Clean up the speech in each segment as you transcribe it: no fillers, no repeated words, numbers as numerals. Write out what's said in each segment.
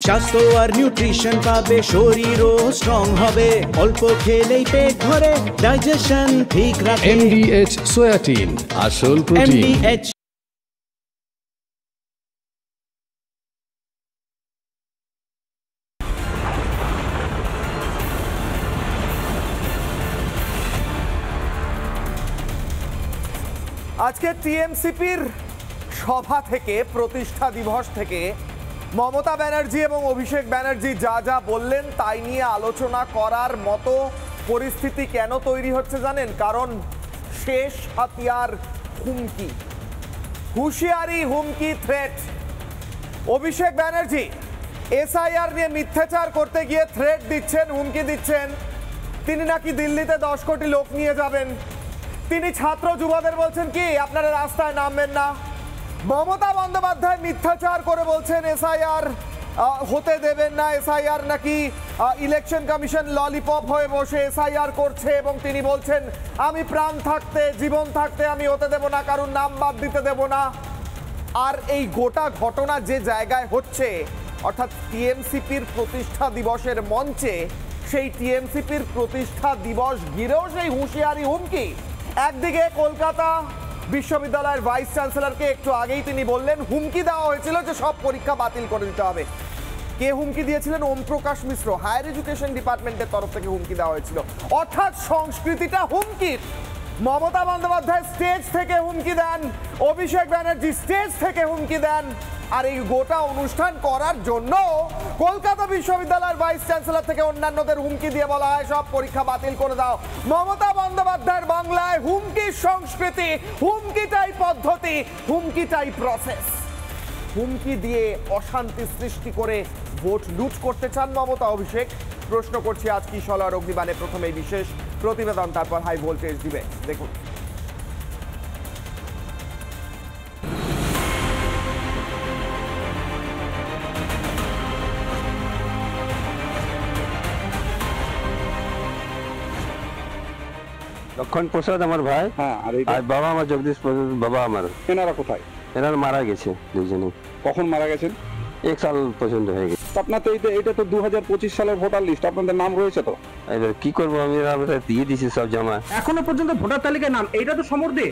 স্বাস্থ্য আর নিউট্রিশন পাবে, শরীরও স্ট্রং হবে, অল্প খেলেই পেট ভরে ডাইজেশন ঠিক রাখে। MDH সোয়াটিন, আসল প্রোটিন। MDH আজকে টিএমসিপির সভা থেকে, প্রতিষ্ঠা দিবস থেকে মমতা ব্যানার্জি এবং অভিষেক ব্যানার্জি যা যা বললেন তাই নিয়ে আলোচনা করার মতো পরিস্থিতি কেন তৈরি হচ্ছে জানেন? কারণ শেষ হাতিয়ার হুমকি, হুঁশিয়ারি, হুমকি, থ্রেট। অভিষেক ব্যানার্জি এসআইআর নিয়ে মিথ্যাচার করতে গিয়ে থ্রেট দিচ্ছেন, হুমকি দিচ্ছেন। তিনি নাকি দিল্লিতে 10 কোটি লোক নিয়ে যাবেন। তিনি ছাত্র যুবদের বলছেন কি আপনারা রাস্তায় নামবেন না। মমতা বন্দ্যোপাধ্যায় মিথ্যাচার করে বলছেন এসআইআর হতে দেবেন না, এসআইআর নাকি ইলেকশন কমিশন ললিপপ হয়ে বসে এসআইআর করছে, এবং তিনি বলছেন আমি প্রাণ থাকতে, জীবন থাকতে আমি হতে দেব না, কারণ নাম বাদ দিতে দেব না। আর এই গোটা ঘটনা যে জায়গায় হচ্ছে, অর্থাৎ টিএমসিপির প্রতিষ্ঠা দিবসের মঞ্চে, সেই টিএমসিপির প্রতিষ্ঠা দিবস ঘিরেও সেই হুঁশিয়ারি, হুমকি। একদিকে কলকাতা বিশ্ববিদ্যালয়ের ভাইস চ্যান্সেলরকে একটু আগেই তিনি বললেন, হুমকি দেওয়া হয়েছিল যে সব পরীক্ষা বাতিল করে দিতে হবে। কে হুমকি দিয়েছিলেন? ওম প্রকাশ মিশ্র, হায়ার এডুকেশন ডিপার্টমেন্টের তরফ থেকে হুমকি দেওয়া হয়েছিল। অর্থাৎ সংস্কৃতিটা হুমকির। মমতা বন্দ্যোপাধ্যায় স্টেজ থেকে হুমকি দেন, অভিষেক ব্যানার্জি স্টেজ থেকে হুমকি দেন। আর এই গোটা অনুষ্ঠান করার জন্য কলকাতা বিশ্ববিদ্যালয়ের ভাইস চ্যান্সেলর থেকে অন্যান্যদের হুমকি দিয়ে বলা হয় সব পরীক্ষা বাতিল করে দাও। মমতা বন্দ্যোপাধ্যায়ের বাংলায় হুমকির সংস্কৃতি, হুমকিটাই পদ্ধতি, হুমকিটাই প্রসেস। হুমকি দিয়ে অশান্তি সৃষ্টি করে ভোট লুট করতে চান মমতা, অভিষেক? প্রশ্ন করছি আজ কি সলার অগ্নিবাণে প্রথমেই বিশেষ প্রতিবেদন, তারপর হাই ভোল্টেজ দিবে, দেখুন। লক্ষণ প্রসাদ আমার ভাই। হ্যাঁ, আর বাবা আমার জগদীশ প্রসাদ, বাবা আমার। এনারা কোথায়? এনারা মারা গেছে দুজনেই। কখন মারা গেছেন? 1 সাল পর্যন্ত হয়ে গেছে। আপনার তো এটা তো 2025 সালের ভোটার লিস্ট, আপনাদের নাম রয়েছে তো? এবার কি করবো, আমি দিয়ে দিছি সব জমা। এখনো পর্যন্ত ভোটার তালিকায় নাম, এইটা তো সমরদের।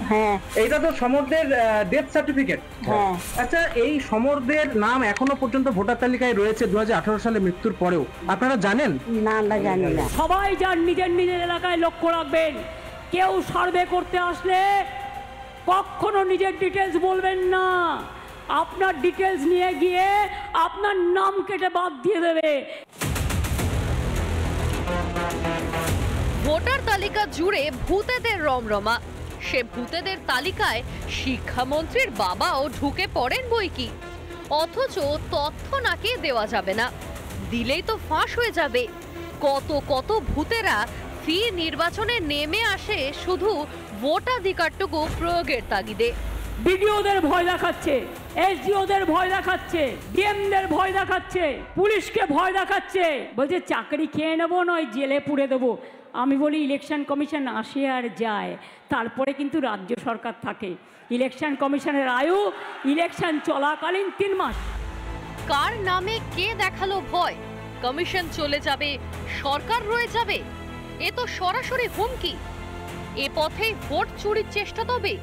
হ্যাঁ, এইটা তো সমরদের ডেথ সার্টিফিকেট। হ্যাঁ, আচ্ছা, এই সমরদের নাম এখনো পর্যন্ত ভোটার তালিকায় রয়েছে 2018 সালে মৃত্যুর পরেও, আপনারা জানেন? না, আমরা জানি না। সবাই যার নিজের নিজের এলাকায় লক্ষ্য রাখবেন। কেউ সার্ভে করতে আসলে কখনো নিজের ডিটেলস বলবেন না। আপনার ডিটেলস নিয়ে গিয়ে আপনার নাম কেটে বাদ দিয়ে দেবে। ভোটার তালিকা জুড়ে ভূতেদের রমরমা। সে ভূতেদের তালিকায় শিক্ষামন্ত্রীর বাবাও ঢুকে পড়েন বইকি, অথচ তথ্য নাকি দেওয়া যাবে না, দিলেই তো ফাঁস হয়ে যাবে। কত কত ভূতেরা ফি নির্বাচনে নেমে আসে শুধু ভোটাধিকারটুকু প্রয়োগের তাগিদে। বিডিওদের ভয় দেখাচ্ছে, এসডিওদের ভয় দেখাচ্ছে, ডিএমদের ভয় দেখাচ্ছে, পুলিশকে ভয় দেখাচ্ছে, বলছে চাকরি খেয়ে নেবো, নয় জেলে পুড়ে দেবো। আমি বলি ইলেকশন কমিশন আসে আর যায়, তারপরে কিন্তু রাজ্য সরকার থাকে। ইলেকশন কমিশনের আয়ু ইলেকশন চলাকালীন 3 মাস। কার নামে কে দেখালো ভয়? কমিশন চলে যাবে, সরকার রয়ে যাবে, এ তো সরাসরি হুমকি। এ পথেই ভোট চুরির চেষ্টা তবে।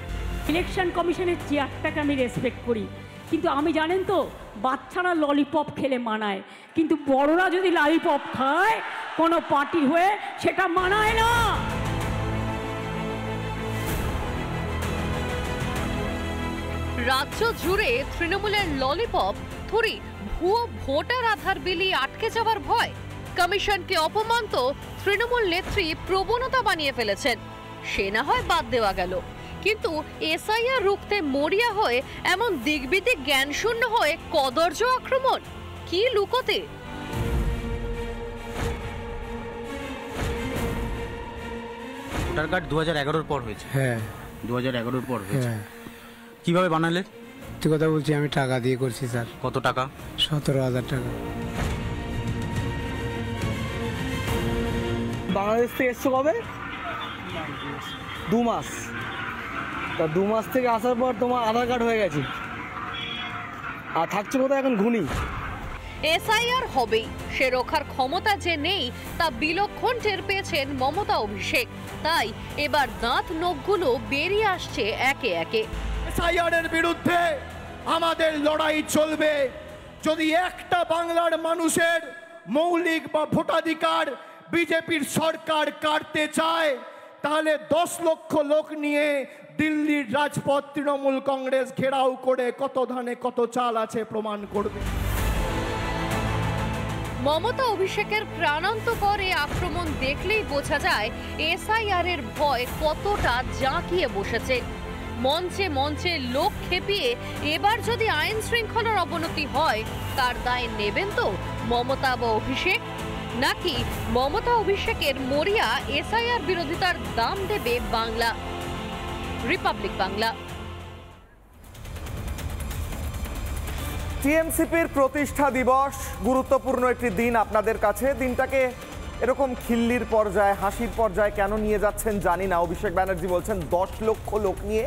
ইলেকশন কমিশনের চেয়ারটাকে আমি রেসপেক্ট করি, কিন্তু আমি জানেন তো, বাচ্চারা ললিপপ খেলে মানায়, কিন্তু বড়রা যদি ললিপপ খায় কোনো পার্টি হয়ে, সেটা মানায় না। রাজ্য জুড়ে তৃণমূলের ললিপপ থুরি ভুয়ো ভোটার আধার বিলি আটকে যাওয়ার ভয়। কমিশনকে অপমান তো তৃণমূল নেত্রী প্রবণতা বানিয়ে ফেলেছেন, সে না হয় বাদ দেওয়া গেল, কিন্তু এসআইআর রুখতে মরিয়া হয়ে এমন দিগবিদিক জ্ঞান শূন্য হয়ে কদর্য আক্রমণ, কি লুকোতে? ভোটার কার্ড 2011-র পর হয়েছে। হ্যাঁ, 2011-র পর হয়েছে। কিভাবে বানালে? তুই কথা বলছি, আমি টাকা দিয়ে করছি স্যার। কত টাকা? 17,000 টাকা। বাংলাদেশ থেকে এসছো কবে? 2 মাস। তা 2 মাস থেকে আসার পর তোমার আধার কার্ড হয়ে গেছে, আর থাকছো কোথায় এখন? ঘুনি। এসআইআর হবেই, সে রক্ষার ক্ষমতা যে নেই তা বিলক্ষণ টের পেয়েছেন মমতা অভিষেক। তাই এবার দাঁত নখগুলো বেরিয়ে আসছে একে একে। এসআইআরের বিরুদ্ধে আমাদের লড়াই চলবে। যদি একটা বাংলার মানুষের মৌলিক বা ভোটাধিকার বিজেপির সরকার কাটতে চায়, তাহলে 10 লক্ষ লোক নিয়ে দিল্লির রাজপথ তৃণমূল কংগ্রেস ঘেরাও করে কত ধানে কত চাল আছে প্রমাণ করবে। মমতা অভিষেকের প্রাণান্তকর এই আক্রমণ দেখলেই বোঝা যায় এসআইআর এর ভয় কতটা জাঁকিয়ে বসেছে। মঞ্চে মঞ্চে লোক খেপিয়ে এবার যদি আইন শৃঙ্খলার অবনতি হয় তার দায় নেবেন তো মমতা বা অভিষেক, নাকি মমতা অভিষেকের মরিয়া এসআইআর বিরোধিতার দাম দেবে বাংলা? রিপাবলিক বাংলা। টিএমসিপির প্রতিষ্ঠা দিবস গুরুত্বপূর্ণ একটি দিন আপনাদের কাছে। দিনটাকে এরকম খিল্লির পর্যায়ে, হাসির পর্যায়ে কেন নিয়ে যাচ্ছেন জানি না। অভিষেক ব্যানার্জি বলছেন 10 লক্ষ লোক নিয়ে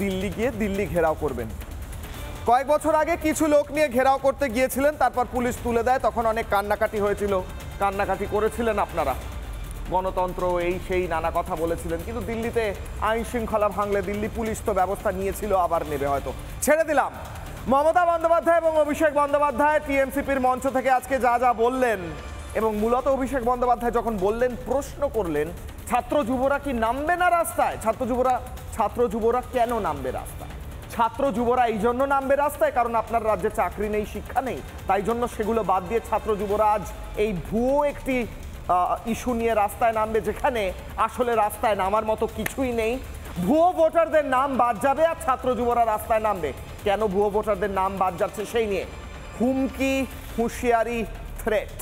দিল্লি গিয়ে দিল্লি ঘেরাও করবেন। কয়েক বছর আগে কিছু লোক নিয়ে ঘেরাও করতে গিয়েছিলেন, তারপর পুলিশ তুলে দেয়, তখন অনেক কান্নাকাটি হয়েছিল, কান্নাকাটি করেছিলেন আপনারা, গণতন্ত্র এই সেই নানা কথা বলেছিলেন। কিন্তু দিল্লিতে আইন শৃঙ্খলা ভাঙলে দিল্লি পুলিশ তো ব্যবস্থা নিয়েছিল, আবার নেবে হয়তো, ছেড়ে দিলাম। মমতা বন্দ্যোপাধ্যায় এবং অভিষেক বন্দ্যোপাধ্যায় টিএমসিপির মঞ্চ থেকে আজকে যা যা বললেন, এবং মূলত অভিষেক বন্দ্যোপাধ্যায় যখন বললেন, প্রশ্ন করলেন ছাত্র যুবরা কি নামবে না রাস্তায়? ছাত্র যুবরা কেন নামবে রাস্তায়? ছাত্র যুবরা এই জন্য নামবে রাস্তায় কারণ আপনার রাজ্যে চাকরি নেই, শিক্ষা নেই, তাই জন্য সেগুলো বাদ দিয়ে ছাত্র যুবরা আজ এই ভুয়ো একটি ইস্যু নিয়ে রাস্তায় নামবে, যেখানে আসলে রাস্তায় নামার মতো কিছুই নেই। ভুয়ো ভোটারদের নাম বাদ যাবে আর ছাত্র যুবরা রাস্তায় নামবে। কেন ভুয়ো ভোটারদের নাম বাদ যাচ্ছে সেই নিয়ে হুমকি, হুঁশিয়ারি, থ্রেট,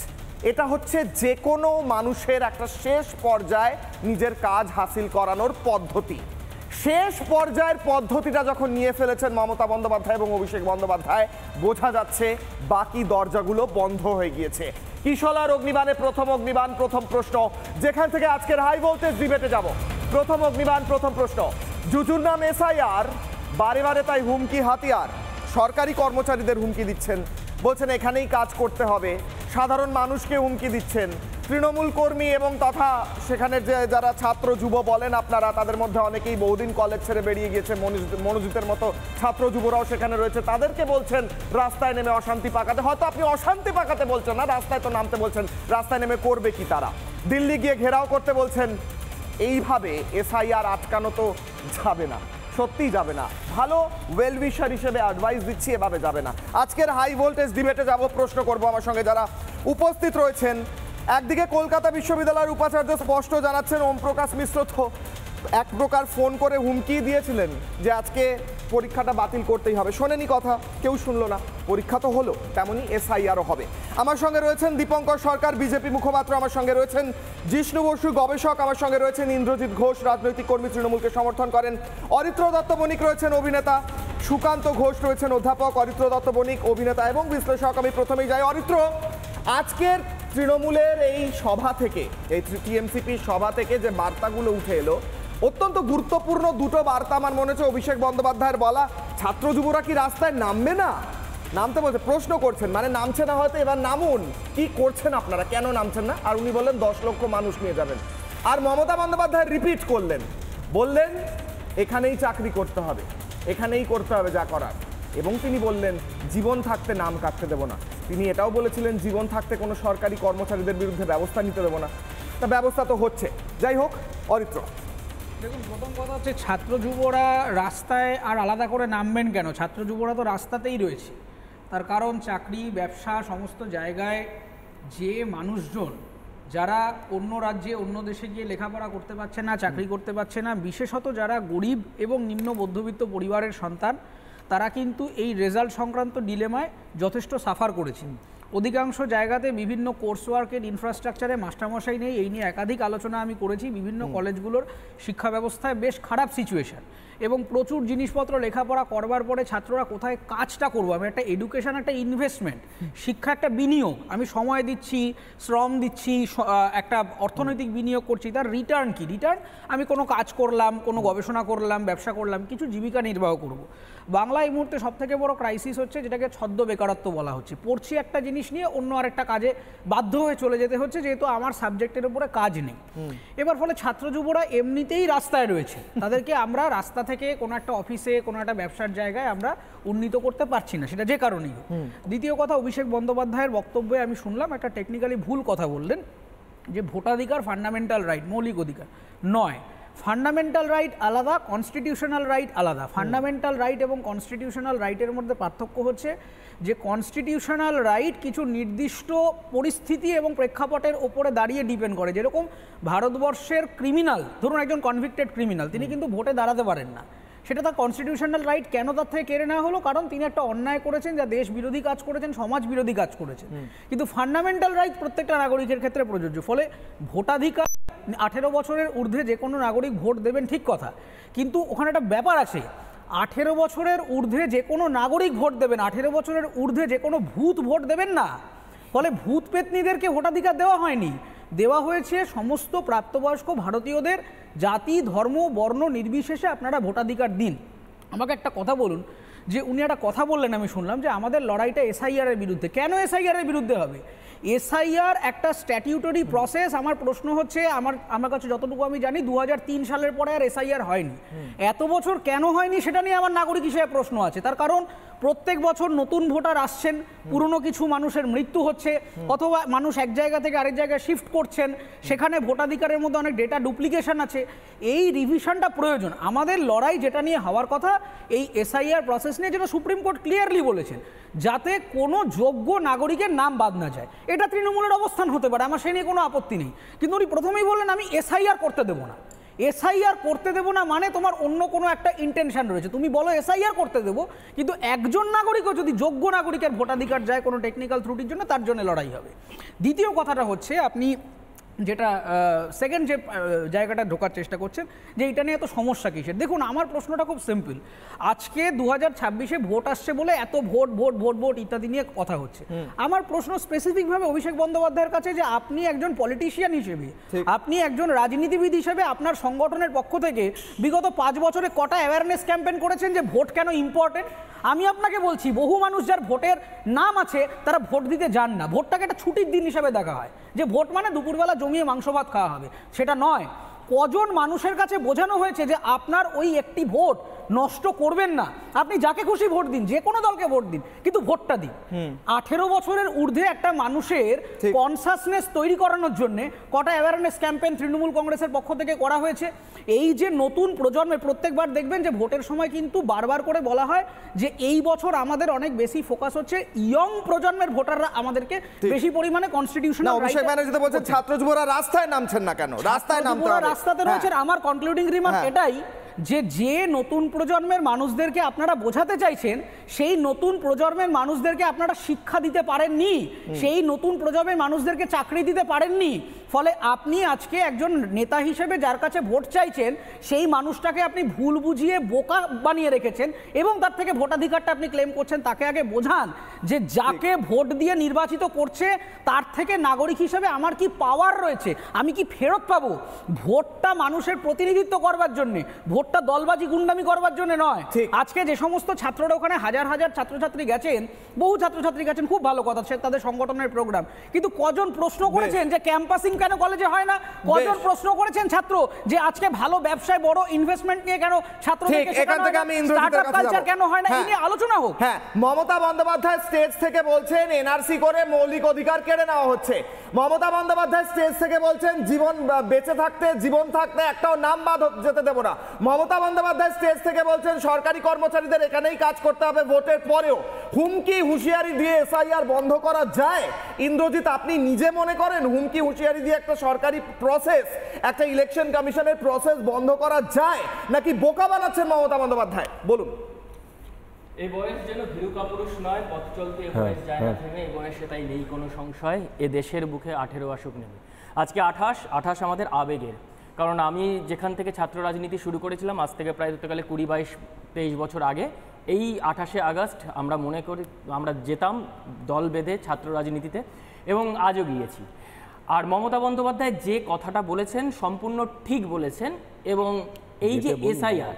এটা হচ্ছে যে কোনো মানুষের একটা শেষ পর্যায়ে নিজের কাজ হাসিল করানোর পদ্ধতি। শেষ পর্যায়ের পদ্ধতিটা যখন নিয়ে ফেলেছেন মমতা বন্দ্যোপাধ্যায় এবং অভিষেক বন্দ্যোপাধ্যায়, বোঝা যাচ্ছে বাকি দরজাগুলো বন্ধ হয়ে গিয়েছে। কিশলার অগ্নিবাণে প্রথম অগ্নিবাণ, প্রথম প্রশ্ন, যেখান থেকে আজকের হাই ভোল্টেজ ডিবেটে যাব। প্রথম অগ্নিবাণ, প্রথম প্রশ্ন, জুজুর নাম এসআইআর, বারে বারে তাই হুমকি হাতিয়ার। সরকারি কর্মচারীদের হুমকি দিচ্ছেন, বলছেন এখানেই কাজ করতে হবে। সাধারণ মানুষকে হুমকি দিচ্ছেন। তৃণমূল কর্মী এবং তথা সেখানে যে যারা ছাত্র যুব বলেন আপনারা, তাদের মধ্যে অনেকেই বহুদিন কলেজ ছেড়ে বেরিয়ে গিয়েছে, মনোজিতের মতো ছাত্র যুবরাও সেখানে রয়েছে, তাদেরকে বলছেন রাস্তায় নেমে অশান্তি পাকাতে। হয়তো আপনি অশান্তি পাকাতে বলছেন না, রাস্তায় তো নামতে বলছেন। রাস্তায় নেমে করবে কি তারা? দিল্লি গিয়ে ঘেরাও করতে বলছেন। এইভাবে এসআইআর আটকানো তো যাবে না, সত্যিই যাবে না। ভালো ওয়েল উইশার হিসেবে অ্যাডভাইস দিচ্ছি, এভাবে যাবে না। আজকের হাই ভোল্টেজ ডিবেটে যাব, প্রশ্ন করব আমার সঙ্গে যারা উপস্থিত রয়েছেন। একদিকে কলকাতা বিশ্ববিদ্যালয়ের উপাচার্য স্পষ্ট জানাচ্ছেন, ওম প্রকাশ মিশ্র তো এক প্রকার ফোন করে হুমকি দিয়েছিলেন যে আজকে পরীক্ষাটা বাতিল করতেই হবে। শোনেনি কথা, কেউ শুনলো না, পরীক্ষা তো হলো, তেমনই এসআইআরও হবে। আমার সঙ্গে রয়েছেন দীপঙ্কর সরকার, বিজেপি মুখপাত্র, আমার সঙ্গে রয়েছেন জিষ্ণু বসু, গবেষক, আমার সঙ্গে রয়েছেন ইন্দ্রজিৎ ঘোষ, রাজনৈতিক কর্মী, তৃণমূলকে সমর্থন করেন। অরিত্র দত্ত বণিক রয়েছেন অভিনেতা, সুকান্ত ঘোষ রয়েছেন অধ্যাপক। অরিত্র দত্ত বণিক অভিনেতা এবং বিশ্লেষক। আমি প্রথমেই যাই অরিত্র, আজকের তৃণমূলের এই সভা থেকে, এই টিএমসিপির সভা থেকে যে বার্তাগুলো উঠে এলো, অত্যন্ত গুরুত্বপূর্ণ দুটো বার্তা আমার মনে হচ্ছে। অভিষেক বন্দ্যোপাধ্যায়ের বলা, ছাত্র যুবরা কি রাস্তায় নামবে না? নামতে বলছে, প্রশ্ন করছেন, মানে নামছে না হয়তো, এবার নামুন, কি করছেন আপনারা, কেন নামছেন না? আর উনি বললেন 10 লক্ষ মানুষ নিয়ে যাবেন। আর মমতা বন্দ্যোপাধ্যায় রিপিট করলেন, বললেন এখানেই চাকরি করতে হবে, এখানেই করতে হবে যা করার। এবং তিনি বললেন জীবন থাকতে নাম কাটতে দেব না। তিনি এটাও বলেছিলেন জীবন থাকতে কোনো সরকারি কর্মচারীদের বিরুদ্ধে ব্যবস্থা নিতে দেব না। তা ব্যবস্থা তো হচ্ছে। যাই হোক অরিত্র, দেখুন, প্রথম কথা হচ্ছে ছাত্র যুবরা রাস্তায় আর আলাদা করে নামবেন কেন? ছাত্র যুবরা তো রাস্তাতেই রয়েছে। তার কারণ চাকরি, ব্যবসা, সমস্ত জায়গায় যে মানুষজন যারা অন্য রাজ্যে, অন্য দেশে গিয়ে লেখাপড়া করতে পারছে না, চাকরি করতে পারছে না, বিশেষত যারা গরিব এবং নিম্ন মধ্যবিত্ত পরিবারের সন্তান, তারা কিন্তু এই রেজাল্ট সংক্রান্ত ডিলেমায় যথেষ্ট সাফার করেছেন। অধিকাংশ জায়গাতে বিভিন্ন কোর্স ওয়ার্কের ইনফ্রাস্ট্রাকচারে মাস্টারমশাই নেই, এই নিয়ে একাধিক আলোচনা আমি করেছি। বিভিন্ন কলেজগুলোর শিক্ষা ব্যবস্থায় বেশ খারাপ সিচুয়েশন। এবং প্রচুর জিনিসপত্র লেখাপড়া করবার পরে ছাত্ররা কোথায় কাজটা করবো, আমি একটা এডুকেশন একটা ইনভেস্টমেন্ট, শিক্ষা একটা বিনিয়োগ, আমি সময় দিচ্ছি, শ্রম দিচ্ছি, একটা অর্থনৈতিক বিনিয়োগ করছি, তার রিটার্ন কি? রিটার্ন আমি কোনো কাজ করলাম, কোনো গবেষণা করলাম, ব্যবসা করলাম, কিছু জীবিকা নির্বাহ করব। বাংলা এই মুহূর্তে সবথেকে বড় ক্রাইসিস হচ্ছে যেটাকে ছদ্ম বেকারত্ব বলা হচ্ছে। পড়ছি একটা জিনিস নিয়ে অন্য আরেকটা কাজে বাধ্য হয়ে চলে যেতে হচ্ছে যেহেতু আমার সাবজেক্টের উপরে কাজ নেই। এবার ফলে ছাত্র যুবরা এমনিতেই রাস্তায় রয়েছে, তাদেরকে আমরা রাস্তা থেকে কোনো একটা অফিসে কোনো একটা ব্যবসার জায়গায় আমরা উন্নীত করতে পারছি না, সেটা যে কারণেই। দ্বিতীয় কথা, অভিষেক বন্দ্যোপাধ্যায়ের বক্তব্যে আমি শুনলাম একটা টেকনিক্যালি ভুল কথা বললেন যে ভোটাধিকার ফান্ডামেন্টাল রাইট, মৌলিক অধিকার নয়। ফান্ডামেন্টাল রাইট আলাদা, কনস্টিটিউশনাল রাইট আলাদা। ফান্ডামেন্টাল রাইট এবং কনস্টিটিউশনাল রাইটের মধ্যে পার্থক্য হচ্ছে যে কনস্টিটিউশনাল রাইট কিছু নির্দিষ্ট পরিস্থিতি এবং প্রেক্ষাপটের ওপরে দাঁড়িয়ে ডিপেন্ড করে। যেরকম ভারতবর্ষের ক্রিমিনাল, ধরুন একজন কনভিক্টেড ক্রিমিনাল, তিনি কিন্তু ভোটে দাঁড়াতে পারেন না, সেটা তার কনস্টিটিউশনাল রাইট কেন তার থেকে কেড়ে নেওয়া হলো? কারণ তিনি একটা অন্যায় করেছেন, যা দেশ বিরোধী কাজ করেছেন, সমাজ বিরোধী কাজ করেছেন। কিন্তু ফান্ডামেন্টাল রাইট প্রত্যেকটা নাগরিকের ক্ষেত্রে প্রযোজ্য। ফলে ভোটাধিকার 18 বছরের ঊর্ধ্বে যে কোনো নাগরিক ভোট দেবেন, ঠিক কথা, কিন্তু ওখানে একটা ব্যাপার আছে, 18 বছরের ঊর্ধ্বে যে কোনো নাগরিক ভোট দেবেন, 18 বছরের ঊর্ধ্বে যে কোনো ভূত ভোট দেবেন না। ফলে ভূত পেতনিদেরকে ভোটাধিকার দেওয়া হয়নি, দেওয়া হয়েছে সমস্ত প্রাপ্তবয়স্ক ভারতীয়দের, জাতি ধর্ম বর্ণ নির্বিশেষে আপনারা ভোটাধিকার দিন। আমাকে একটা কথা বলুন, যে উনি একটা কথা বললেন আমি শুনলাম যে আমাদের লড়াইটা এসআইআর এর বিরুদ্ধে। কেন এসআইআর এর বিরুদ্ধে হবে? এসআইআর একটা স্ট্যাটিউটরি প্রসেস। আমার প্রশ্ন হচ্ছে, আমার কাছে যতটুকু আমি জানি 2003 সালের পরে আর এসআইআর হয়নি। এত বছর কেন হয়নি সেটা নিয়ে আমার নাগরিক হিসেবে প্রশ্ন আছে। তার কারণ প্রত্যেক বছর নতুন ভোটার আসছেন, পুরনো কিছু মানুষের মৃত্যু হচ্ছে, অথবা মানুষ এক জায়গা থেকে আরেক জায়গায় শিফট করছেন, সেখানে ভোটাধিকারের মধ্যে অনেক ডেটা ডুপ্লিকেশন আছে। এই রিভিশনটা প্রয়োজন। আমাদের লড়াই যেটা নিয়ে হওয়ার কথা, এই এসআইআর প্রসেস নিয়ে, যেটা সুপ্রিম কোর্ট ক্লিয়ারলি বলেছেন, যাতে কোনো যোগ্য নাগরিকের নাম বাদ না যায়। এটা তৃণমূলের অবস্থান হতে পারে, আমার সেই নিয়ে কোনো আপত্তি নেই, কিন্তু উনি প্রথমেই বললেন আমি এসআইআর করতে দেবো না। এসআইআর করতে দেবো না মানে তোমার অন্য কোনো একটা ইন্টেনশন রয়েছে। তুমি বলো এসআইআর করতে দেবো, কিন্তু একজন নাগরিকও যদি যোগ্য নাগরিকের ভোটাধিকার যায় কোনো টেকনিক্যাল ত্রুটির জন্য, তার জন্য লড়াই হবে। দ্বিতীয় কথাটা হচ্ছে, আপনি যেটা সেকেন্ড যে জায়গাটা ঢোকার চেষ্টা করছেন যে এটা নিয়ে এত সমস্যা কিসের, দেখুন আমার প্রশ্নটা খুব সিম্পল। আজকে 2026-এ ভোট আসছে বলে এত ভোট ভোট ভোট ভোট ইত্যাদি নিয়ে কথা হচ্ছে। আমার প্রশ্ন স্পেসিফিকভাবে অভিষেক বন্দ্যোপাধ্যায়ের কাছে, যে আপনি একজন পলিটিশিয়ান হিসেবে, আপনি একজন রাজনীতিবিদ হিসেবে, আপনার সংগঠনের পক্ষ থেকে বিগত 5 বছরে কটা অ্যাওয়ারনেস ক্যাম্পেইন করেছেন যে ভোট কেন ইম্পর্টেন্ট? আমি আপনাকে বলছি, বহু মানুষ যার ভোটের নাম আছে তারা ভোট দিতে যান না। ভোটটাকে একটা ছুটির দিন হিসেবে দেখা হয়, যে ভোট মানে দুপুরবেলা জমিয়ে মাংস ভাত খাওয়া হবে, সেটা নয়। কজন মানুষের কাছে বোঝানো হয়েছে যে আপনার ওই একটি ভোট নষ্ট করবেন না, আপনি যাকে খুশি ভোট দিন, যে কোনো দলকে ভোট দিন, কিন্তু ভোটটা দিন। 18 বছরের ঊর্ধ্বে একটা মানুষের কনসাসনেস তৈরি করানোর জন্য কটা অ্যাওয়ারনেস ক্যাম্পেইন তৃণমূল কংগ্রেসের পক্ষ থেকে করা হয়েছে। এই যে নতুন প্রজন্মে, প্রত্যেকবার দেখবেন যে ভোটের সময় কিন্তু বারবার করে বলা হয় যে এই বছর আমাদের অনেক বেশি ফোকাস হচ্ছে ইয়ং প্রজন্মের ভোটাররা আমাদেরকে বেশি পরিমাণে কনস্টিটিউশনাল রাইট। অভিষেক ব্যানার্জি তো বলছেন ছাত্র যুবরা রাস্তায় নামছেন না কেন? রাস্তায় নামতে হবে, রাস্তাতে রয়েছেন। আমার কনক্লুডিং রিমার্ক এটাই, যে নতুন প্রজন্মের মানুষদেরকে আপনারা বোঝাতে চাইছেন, সেই নতুন প্রজন্মের মানুষদেরকে আপনারা শিক্ষা দিতে পারেননি, সেই নতুন প্রজন্মের মানুষদেরকে চাকরি দিতে পারেননি। ফলে আপনি আজকে একজন নেতা হিসেবে যার কাছে ভোট চাইছেন, সেই মানুষটাকে আপনি ভুল বুঝিয়ে বোকা বানিয়ে রেখেছেন, এবং তার থেকে ভোটাধিকারটা আপনি ক্লেম করছেন। তাকে আগে বোঝান যে যাকে ভোট দিয়ে নির্বাচিত করছে তার থেকে নাগরিক হিসেবে আমার কি পাওয়ার রয়েছে, আমি কি ফেরত পাবো। ভোটটা মানুষের প্রতিনিধিত্ব করবার জন্য, ভোটটা দলবাজি গুন্ডামি করবার জন্য নয়। আজকে যে সমস্ত ছাত্ররা ওখানে হাজার হাজার ছাত্রছাত্রী গেছেন, বহু ছাত্রছাত্রী গেছেন, খুব ভালো কথা, সে তাদের সংগঠনের প্রোগ্রাম, কিন্তু কজন প্রশ্ন করেছেন যে ক্যাম্পাসিং কেন কলেজে হয় না? কজন প্রশ্ন করেছেন ছাত্র যে আজকে ভালো ব্যবসায় বড় ইনভেস্টমেন্ট নিয়ে কেন ছাত্রদেরকে স্টার্টআপ কালচার কেন হয় না? এই নিয়ে আলোচনা হোক। হ্যাঁ, মমতা বন্দ্যোপাধ্যায় স্টেজ থেকে বলছেন এনআরসি করে মৌলিক অধিকার কেড়ে নেওয়া হচ্ছে। মমতা বন্দ্যোপাধ্যায় স্টেজ থেকে বলছেন জীবন বেঁচে থাকতে, জীবন থাকতে একটাও নাম বাদ যেতে দেব না। মমতা বন্দ্যোপাধ্যায় স্টেজ থেকে বলছেন সরকারি কর্মচারীদের এখানেই কাজ করতে হবে ভোটের পরেও। হুমকি হুঁশিয়ারি দিয়ে এসআইআর বন্ধ করা যায়? ইন্দ্রজিৎ, আপনি নিজে মনে করেন হুমকি হুঁশিয়ারি দিয়ে একটা সরকারি প্রসেস, একটা ইলেকশন কমিশনের প্রসেস বন্ধ করা যায়, নাকি বোকা বানাচ্ছেন মমতা বন্দ্যোপাধ্যায়? বলুন। এই বয়স যেন ভীরু কাপুরুষ নয়, পথ চলতে এ বয়স যায় না থেমে, এই বয়সে তাই নেই কোনো সংশয়, এ দেশের বুকে 18 আসুক নেমে। আজকে 28 আমাদের আবেগের, কারণ আমি যেখান থেকে ছাত্র রাজনীতি শুরু করেছিলাম আজ থেকে প্রায় ধরতে গেলে 20-22-23 বছর আগে, এই 28শে আগস্ট আমরা মনে করি আমরা যেতাম দল বেঁধে ছাত্র রাজনীতিতে এবং আজও গিয়েছি। আর মমতা বন্দ্যোপাধ্যায় যে কথাটা বলেছেন সম্পূর্ণ ঠিক বলেছেন। এবং এই যে এসআইআর,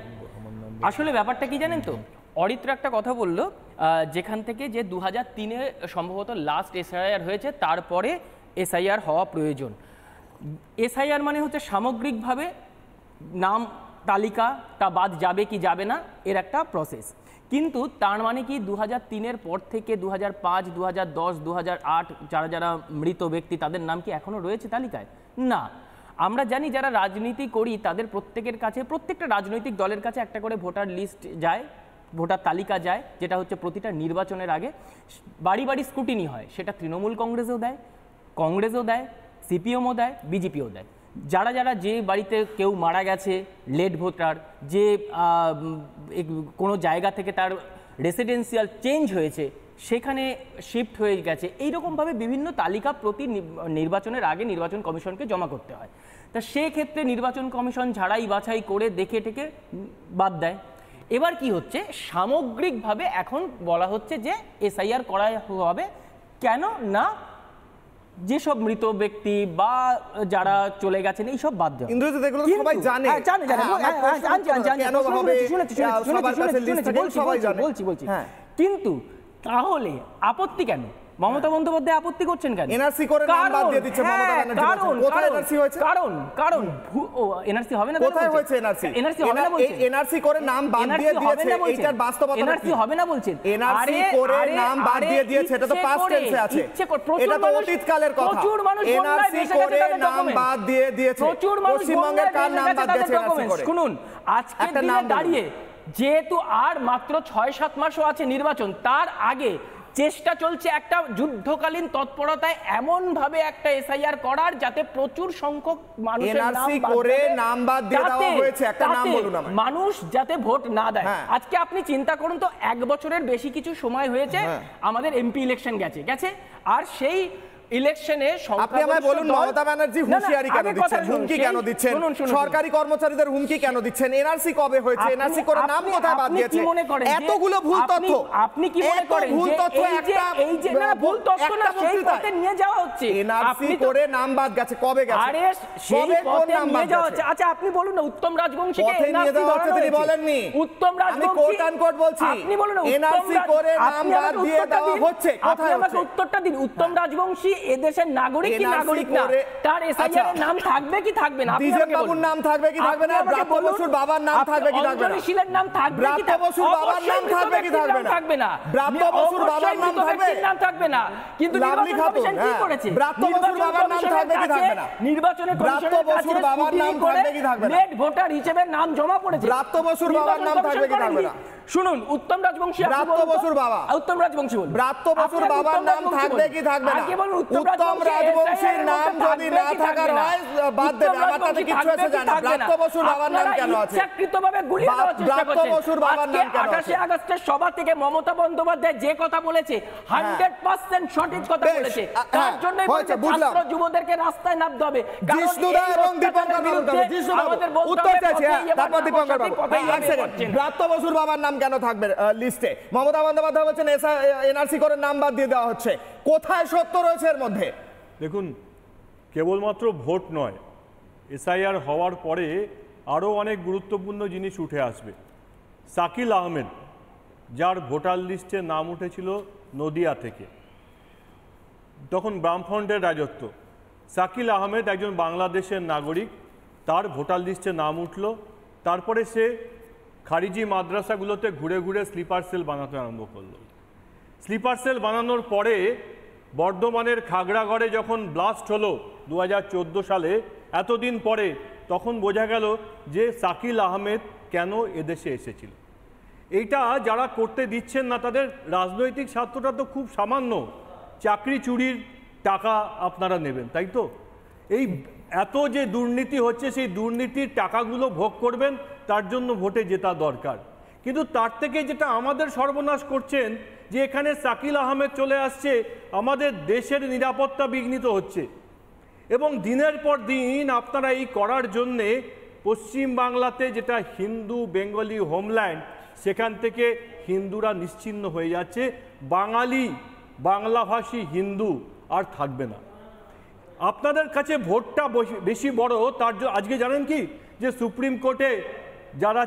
আসলে ব্যাপারটা কি জানেন তো, অরিত্র একটা কথা বলল যেখান থেকে যে 2003-এ সম্ভবত লাস্ট এসআইআর হয়েছে, তারপরে এসআইআর হওয়া প্রয়োজন। এসআইআর মানে হচ্ছে সামগ্রিকভাবে নাম তালিকাটা বাদ যাবে কি যাবে না এর একটা প্রসেস। কিন্তু তার মানে কি 2003-এর পর থেকে 2005, 2010, 2008 যারা যারা মৃত ব্যক্তি তাদের নাম কি এখনও রয়েছে তালিকায়? না। আমরা জানি যারা রাজনীতি করি তাদের প্রত্যেকের কাছে, প্রত্যেকটা রাজনৈতিক দলের কাছে একটা করে ভোটার লিস্ট যায়, ভোটার তালিকা যায়, যেটা হচ্ছে প্রতিটা নির্বাচনের আগে বাড়ি বাড়ি স্ক্রুটিনি হয়। সেটা তৃণমূল কংগ্রেসও দেয়, কংগ্রেসও দেয়, সিপিএমও দেয়, বিজেপিও দেয়। যারা যারা যে বাড়িতে কেউ মারা গেছে, লেট ভোটার, যে কোনো জায়গা থেকে তার রেসিডেন্সিয়াল চেঞ্জ হয়েছে, সেখানে শিফট হয়ে গেছে, এইরকমভাবে বিভিন্ন তালিকা প্রতি নির্বাচনের আগে নির্বাচন কমিশনকে জমা করতে হয়। তা সেক্ষেত্রে নির্বাচন কমিশন ঝাড়াই বাছাই করে দেখে টেকে বাদ দেয়। এবার কি হচ্ছে, সামগ্রিকভাবে এখন বলা হচ্ছে যে এসআইআর করা হবে। কেন না, যেসব মৃত ব্যক্তি বা যারা চলে গেছেন এইসব বাদ দেওয়া। ইন্দ্রজিৎ এগুলো সবাই জানে, বলছি। কিন্তু তাহলে আপত্তি কেন? মমতা বন্দ্যোপাধ্যায় আপত্তি করছেন কেন? এনআরসি করে নাম বাদ দিয়ে দিচ্ছে মমতা ব্যানার্জি। কোথায় এনআরসি হয়েছে? কারণ এনআরসি হবে না। কোথায় হয়েছে এনআরসি? এনআরসি হবে না বলছেন। এনআরসি করে নাম বাদ দিয়ে দিয়েছে, এটার বাস্তবতা এনআরসি হবে না বলছেন। এনআরসি করে নাম বাদ দিয়ে দিয়েছে, এটা তো পাস্ট টেন্সে আছে, এটা তো অতীতকালের কথা। প্রচুর মানুষ এনআরসি করে নাম বাদ দিয়ে দিয়েছে, পশ্চিমবঙ্গের কার নাম বাদ দিয়েছে এনআরসি করে? শুনুন, আজকে দিনে দাঁড়িয়ে যেহেতু আর মাত্র 6-7 মাসও আছে নির্বাচন, তার আগে চেষ্টা চলছে একটা যুদ্ধকালীন তৎপরতায় এমন ভাবে একটা এসআইআর করার যাতে প্রচুর সংখ্যক মানুষের নাম বাদ দিয়ে দেওয়া হয়েছে। একটা নাম বলুন আমায়। মানুষ যাতে ভোট না দেয়। আজকে আপনি চিন্তা করুন তো, 1 বছরের বেশি কিছু সময় হয়েছে, আমাদের এমপি ইলেকশন গেছে, আর সেই ইলেকশনে আপনি আমায় বলুন মমতা ব্যানার্জি হুঁশিয়ারি কেন দিচ্ছেন, হুমকি কেন দিচ্ছেন, সরকারি কর্মচারীদের হুমকি কেন দিচ্ছেন? এনআরসি কবে হয়েছে? এনআরসি করে নাম কোথায় বাদ দিয়েছে? এতগুলো ভুল তথ্য, আপনি কি মনে করেন ভুল তথ্য? এই যে না ভুল তথ্য না, সেই পথে নিয়ে যাওয়া হচ্ছে। এনআরসি করে নাম বাদ গেছে, কবে গেছে? আরে সেই পথে নিয়ে যাওয়া হচ্ছে। আচ্ছা আপনি বলুন না, উত্তম রাজবংশীকে এনআরসি ধরানো হয়েছে, তিনি বলেননি। উত্তম রাজবংশী, আমি কোট আন কোট বলছি, আপনি বলুন না এনআরসি করে নাম বাদ দিয়ে দেওয়া হচ্ছে, আপনি আমাকে উত্তরটা দিন। উত্তম রাজবংশী এদেশের নাগরিক কি নাগরিক না, তার এসআইআর এর নাম থাকবে কি থাকবে না? ডিজেন বাবুর নাম থাকবে কি থাকবে না? ব্রাত্য বসুর বাবার নাম থাকবে কি থাকবে না? অঞ্জলিশীলের নাম থাকবে কি ব্রাত্য বসুর বাবার নাম থাকবে কি থাকবে না? ব্রাত্য বসুর বাবার নাম থাকবে না। কিন্তু নির্বাচন কমিশন কি করেছে? ব্রাত্য বসুর বাবার নাম থাকবে কি থাকবে না? নির্বাচন কমিশনের কাছে বাবার নাম থাকবে কি থাকবে না? নেট ভোটার হিসেবে নাম জমা পড়েছে। ব্রাত্য বসুর বাবার নাম থাকবে কি থাকবে না? শুনুন, উত্তম রাজবংশী, ব্রাত্য বসুর বাবা, উত্তম রাজবংশী বলুন, ব্রাত্য বসুর বাবার নাম থাকবে কি থাকবে না? উত্তম রাজবংশীর নাম যদি না থাকার হয় বাদ দেবে, আমার তাতে কিছু এসে যায় না। ব্রাত্য বসুর বাবার নাম কেন আছে? ইচ্ছাকৃতভাবে গুলিয়ে দেওয়ার চেষ্টা করছেন। ব্রাত্য বসুর বাবার নাম কেন আছে? 28 আগস্টের সভা থেকে মমতা বন্দ্যোপাধ্যায় যে কথা বলেছে 100% সঠিক কথা বলেছে। তার জন্যই বলছে ছাত্র যুবদেরকে রাস্তায় নামতে হবে। জিষ্ণুদা এবং দীপঙ্কর বাবু, জিষ্ণুদা উত্তর চাইছে, তারপর দীপঙ্কর বাবু। ব্রাত্য বসুর বাবার নাম কেন থাকবে লিস্টে? মমতা বন্দ্যোপাধ্যায় বলছেন এনআরসি করে নাম বাদ দিয়ে দেওয়া হচ্ছে। কোথায় সত্য রয়েছে এর মধ্যে? দেখুন, কেবলমাত্র ভোট নয়, এসআইআর হওয়ার পরে আরও অনেক গুরুত্বপূর্ণ জিনিস উঠে আসবে। শাকিল আহমেদ, যার ভোটার লিস্টে নাম উঠেছিল নদিয়া থেকে, তখন বামফ্রন্টের রাজত্ব, শাকিল আহমেদ একজন বাংলাদেশের নাগরিক, তার ভোটার লিস্টে নাম উঠল। তারপরে সে খারিজি মাদ্রাসাগুলোতে ঘুরে ঘুরে স্লিপার সেল বানাতে আরম্ভ করলো। স্লিপার সেল বানানোর পরে বর্ধমানের খাগড়াগড়ে যখন ব্লাস্ট হলো 2014 সালে, এতদিন পরে, তখন বোঝা গেল যে শাকিল আহমেদ কেন এদেশে এসেছিল। এইটা যারা করতে দিচ্ছেন না তাদের রাজনৈতিক স্বার্থটা তো খুব সামান্য, চাকরি চুরির টাকা আপনারা নেবেন, তাই তো? এই এত যে দুর্নীতি হচ্ছে, সেই দুর্নীতির টাকাগুলো ভোগ করবেন, তার জন্য ভোটে জেতা দরকার। কিন্তু তার থেকে যেটা আমাদের সর্বনাশ করছেন, যে এখানে শাকিল আহমেদ চলে আসছে, আমাদের দেশের নিরাপত্তা বিঘ্নিত হচ্ছে। এবং দিনের পর দিন আপনারা এই করার জন্যে পশ্চিম বাংলাতে যেটা হিন্দু বেঙ্গলি হোমল্যান্ড, সেখান থেকে হিন্দুরা নিশ্চিহ্ন হয়ে যাচ্ছে, বাঙালি বাংলাভাষী হিন্দু আর থাকবে না। আপনাদের কাছে ভোটটা বেশি বড়, তার জন্য আজকে জানেন কি যে সুপ্রিম কোর্টে যারা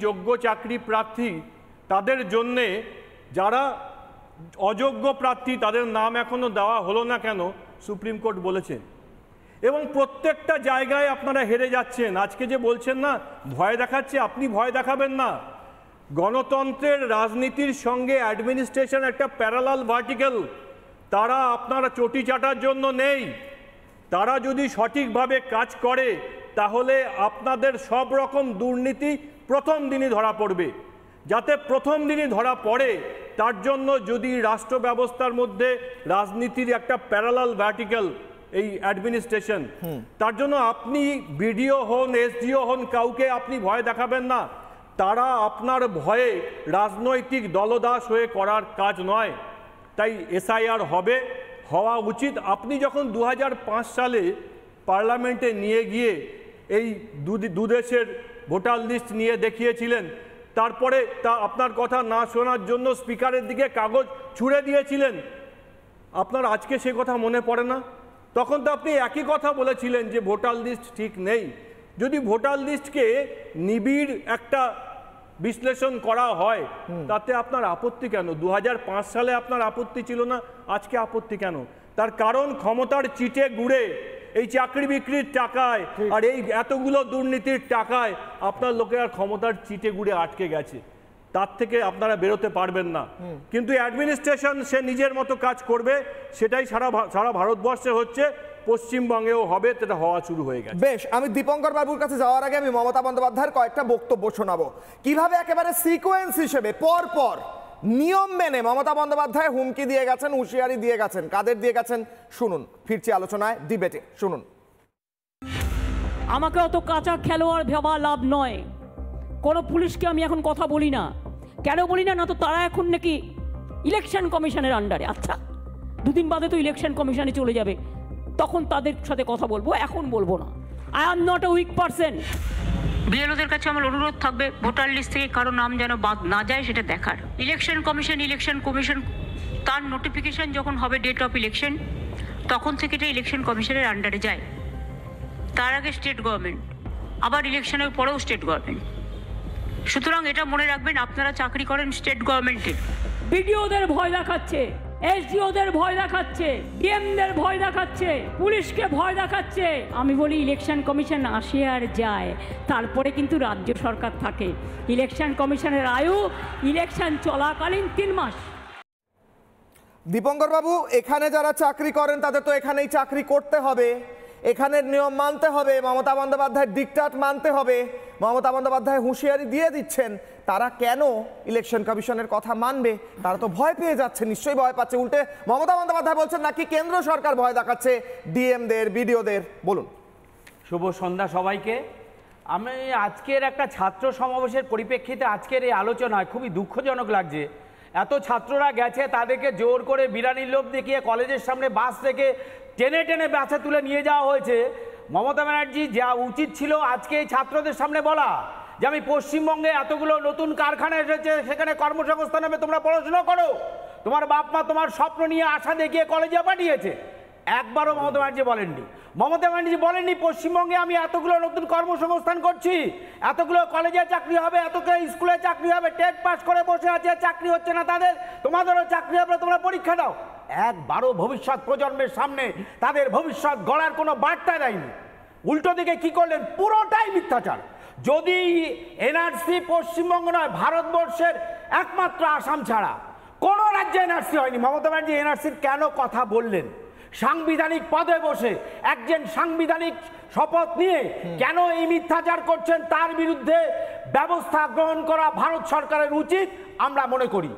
যোগ্য চাকরি প্রার্থী তাদের জন্যে যারা অযোগ্য প্রার্থী তাদের নাম এখনো দেওয়া হলো না কেন সুপ্রিম কোর্ট বলেছেন। এবং প্রত্যেকটা জায়গায় আপনারা হেরে যাচ্ছেন। আজকে যে বলছেন না ভয় দেখাচ্ছে, আপনি ভয় দেখাবেন না। গণতন্ত্রের রাজনীতির সঙ্গে অ্যাডমিনিস্ট্রেশন একটা প্যারালাল ভার্টিক্যাল, তারা আপনারা চটি চাটার জন্য নেই। তারা যদি সঠিকভাবে কাজ করে তাহলে আপনাদের সব রকম দুর্নীতি প্রথম দিনই ধরা পড়বে। যাতে প্রথম দিনই ধরা পড়ে তার জন্য যদি রাষ্ট্র ব্যবস্থার মধ্যে রাজনীতির একটা প্যারালাল ভার্টিক্যাল এই অ্যাডমিনিস্ট্রেশন, তার জন্য আপনি বিডিও হন এসডিও হন কাউকে আপনি ভয় দেখাবেন না। তারা আপনার ভয়ে রাজনৈতিক দলদাস হয়ে করার কাজ নয়। তাই এসআইআর হওয়া উচিত। আপনি যখন 2005 সালে পার্লামেন্টে নিয়ে গিয়ে এই দুদেশের ভোটার লিস্ট নিয়ে দেখিয়েছিলেন, তারপরে তা আপনার কথা না শোনার জন্য স্পিকারের দিকে কাগজ ছুঁড়ে দিয়েছিলেন, আপনার আজকে সে কথা মনে পড়ে না? তখন তো আপনি একই কথা বলেছিলেন যে ভোটার লিস্ট ঠিক নেই। যদি ভোটার লিস্টকে নিবিড় একটা বিশ্লেষণ করা হয় তাতে আপনার আপত্তি কেন? 2005 সালে আপনার আপত্তি ছিল না, আজকে আপত্তি কেন? তার কারণ ক্ষমতার চিটে গুড়ে এই চাকরি বিক্রির টাকায় আর এই এতগুলো দুর্নীতির টাকায় আপনার লোকেরা ক্ষমতার চিটে গুড়ে আটকে গেছে। তার থেকে আপনারা বেরোতে পারবেন না। কিন্তু অ্যাডমিনিস্ট্রেশন সে নিজের মতো কাজ করবে, সেটাই সারা ভারতবর্ষে হচ্ছে, পশ্চিমবঙ্গেও হবে, সেটা হওয়া শুরু হয়ে গেছে। বেশ, আমি দীপঙ্কর বাবুর কাছে যাওয়ার আগে আমি মমতা বন্দ্যোপাধ্যায়ের কয়েকটা বক্তব্য শোনাবো, কিভাবে একেবারে সিকোয়েন্স হিসেবে পর পর নিয়ম মেনে মমতা বন্দ্যোপাধ্যায় হুমকি দিয়ে গেছেন, হুঁশিয়ারি দিয়ে গেছেন। কাদের দিয়ে গেছেন শুনুন, ফিরছি আলোচনায়, ডিবেটে শুনুন। আমাকে অত কাঁচা খেলোয়াড় ভাবা লাভ নয়। কোনো পুলিশকে আমি এখন কথা বলি না। কেন বলি না? না তো তারা এখন নাকি ইলেকশন কমিশনের আন্ডারে। আচ্ছা, দুদিন বাদে তো ইলেকশন কমিশনে চলে যাবে, তখন তাদের সাথে কথা বলবো, এখন বলবো না। I am not a weak person. বিএলওদের কাছে আমার অনুরোধ থাকবে ভোটার লিস্ট থেকে কারো নাম যেন বাদ না যায় সেটা দেখার। ইলেকশন কমিশন তার নোটিফিকেশন যখন হবে ডেট অফ ইলেকশন, তখন থেকে এটা ইলেকশন কমিশনের আন্ডারে যায়। তার আগে স্টেট গভর্নমেন্ট, আবার ইলেকশনের পরেও স্টেট গভর্নমেন্ট। সুতরাং এটা মনে রাখবেন, আপনারা চাকরি করেন স্টেট গভর্নমেন্টের। বিডিওদের ভয় দেখাচ্ছে, এসডিওদের ভয় দেখাচ্ছে, ডিএমদের ভয় দেখাচ্ছে, পুলিশকে ভয় দেখাচ্ছে। আমি বলি ইলেকশন কমিশন আসে আর যায়, তারপরে কিন্তু রাজ্য সরকার থাকে। ইলেকশন কমিশনের আয়ু ইলেকশন চলাকালীন 3 মাস। দীপঙ্কর বাবু, এখানে যারা চাকরি করেন তাদের তো এখানেই চাকরি করতে হবে, এখানের নিয়ম মানতে হবে, মমতা বন্দ্যোপাধ্যায়ের ডিকটাট মানতে হবে। মমতা বন্দ্যোপাধ্যায় হুঁশিয়ারি দিয়ে দিচ্ছেন, তারা কেন ইলেকশন কমিশনের কথা মানবে? তারা তো ভয় পেয়ে যাচ্ছে, নিশ্চয়ই ভয় পাচ্ছে। উল্টে মমতা বন্দ্যোপাধ্যায় বলছেন নাকি কেন্দ্র সরকার ভয় দেখাচ্ছে ডিএমদের, বিডিওদের। বলুন। শুভ সন্ধ্যা সবাইকে। আমি আজকের একটা ছাত্র সমাবেশের পরিপ্রেক্ষিতে আজকের এই আলোচনায় খুবই দুঃখজনক লাগছে। এত ছাত্ররা গেছে, তাদেরকে জোর করে বিরানির লোভ দেখিয়ে কলেজের সামনে বাস থেকে টেনে টেনে বাসে তুলে নিয়ে যাওয়া হয়েছে। মমতা ব্যানার্জি যা উচিত ছিল আজকে এই ছাত্রদের সামনে বলা যে আমি পশ্চিমবঙ্গে এতগুলো নতুন কারখানা এসেছে, সেখানে কর্মসংস্থান হবে, তোমরা পড়াশোনা করো। তোমার বাপ মা তোমার স্বপ্ন নিয়ে আশা দেখিয়ে কলেজে পাঠিয়েছে। একবারও মমতা ব্যানার্জি বলেননি। মমতা ব্যানার্জি বলেননি পশ্চিমবঙ্গে আমি এতগুলো নতুন কর্মসংস্থান করছি, এতগুলো কলেজে চাকরি হবে, এতগুলো স্কুলে চাকরি হবে। টেট পাস করে বসে আছে, চাকরি হচ্ছে না তাদের, তোমাদেরও চাকরি হবে, তোমরা পরীক্ষা দাও। একবারও ভবিষ্যৎ প্রজন্মের সামনে তাদের ভবিষ্যৎ গড়ার কোনো বার্তা দেয়নি। উল্টো দিকে কি করলেন? পুরোটাই মিথ্যাচার। যদি এনআরসি পশ্চিমবঙ্গ নয়, ভারতবর্ষের একমাত্র আসাম ছাড়া কোনো রাজ্যে এনআরসি হয়নি। মমতা ব্যানার্জি এনআরসির কেন কথা বললেন? সাংবিধানিক পদে বসে একজন সাংবিধানিক শপথ নিয়ে কেন এই মিথ্যাচার করছেন, তার বিরুদ্ধে ব্যবস্থা গ্রহণ করা ভারত সরকারের উচিত আমরা মনে করি।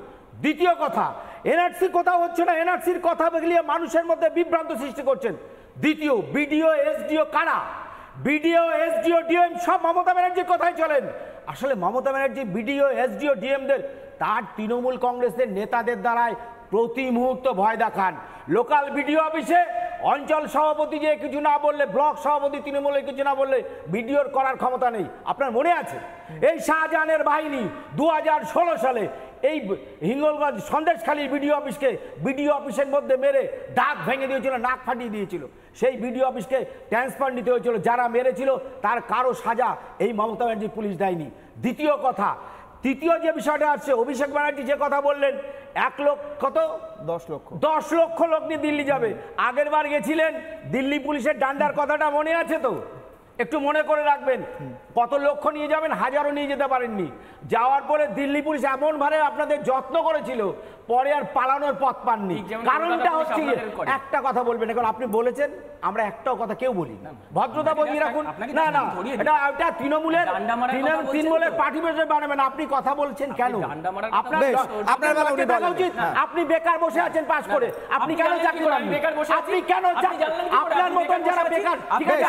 দ্বিতীয় কথা, এনআরসি কোথাও হচ্ছে না, এনআরসির কথা বলে মানুষের মধ্যে বিভ্রান্ত সৃষ্টি করছেন। দ্বিতীয়, বিডিও এসডিও কারা? বিডিও এসডিও ডিএম সব মমতা ব্যানার্জির কথাই চলেন। আসলে মমতা ব্যানার্জি বিডিও এসডিও ডিএমদের তার তৃণমূল কংগ্রেসের নেতাদের দ্বারাই প্রতি মুহূর্ত ভয় দেখান। লোকাল বিডিও অফিসে অঞ্চল সভাপতি যে কিছু না বললে, ব্লক সভাপতি তৃণমূলের কিছু না বললে ভিডিওর করার ক্ষমতা নেই। আপনার মনে আছে এই শাহজাহানের বাহিনী 2016 সালে এই হিঙ্গলগঞ্জ সন্দেশখালীর বিডিও অফিসের মধ্যে মেরে দাঁত ভেঙে দিয়েছিল, নাক ফাটিয়ে দিয়েছিল। সেই বিডিও অফিসকে ট্রান্সফার নিতে হয়েছিল। যারা মেরেছিল তার কারো সাজা এই মমতা ব্যানার্জি পুলিশ দেয়নি। দ্বিতীয় কথা, তৃতীয় যে বিষয়টা আসছে, অভিষেক ব্যানার্জি যে কথা বললেন 1 লক্ষ কত 10 লক্ষ লোক নিয়ে দিল্লি যাবে। আগের বার গেছিলেন দিল্লি পুলিশের ডান্ডার কথাটা মনে আছে তো? একটু মনে করে রাখবেন, কত লক্ষ নিয়ে যাবেন, হাজারও নিয়ে যেতে পারেননি। যাওয়ার পরে দিল্লি পুলিশ এমন ভাবে আপনাদের যত্ন করেছিল, পরে আর পালানোর পথ পাননি। কারণটা হচ্ছে একটা কথা বলবেন, এখন আপনি বলেছেন আমরা একটাও কথা কেউ বলি না, ভদ্রতা বজিয়ে রাখুন। না না, এটা তৃণমূলের পার্টি বেসে বানাবেন। আপনি কথা বলছেন কেন? আপনার উচিত, আপনি বেকার বসে আছেন পাস করে, আপনি কেন চাকরি করেন? আপনি কেন আপনার মতন যারা বেকার, ঠিক আছে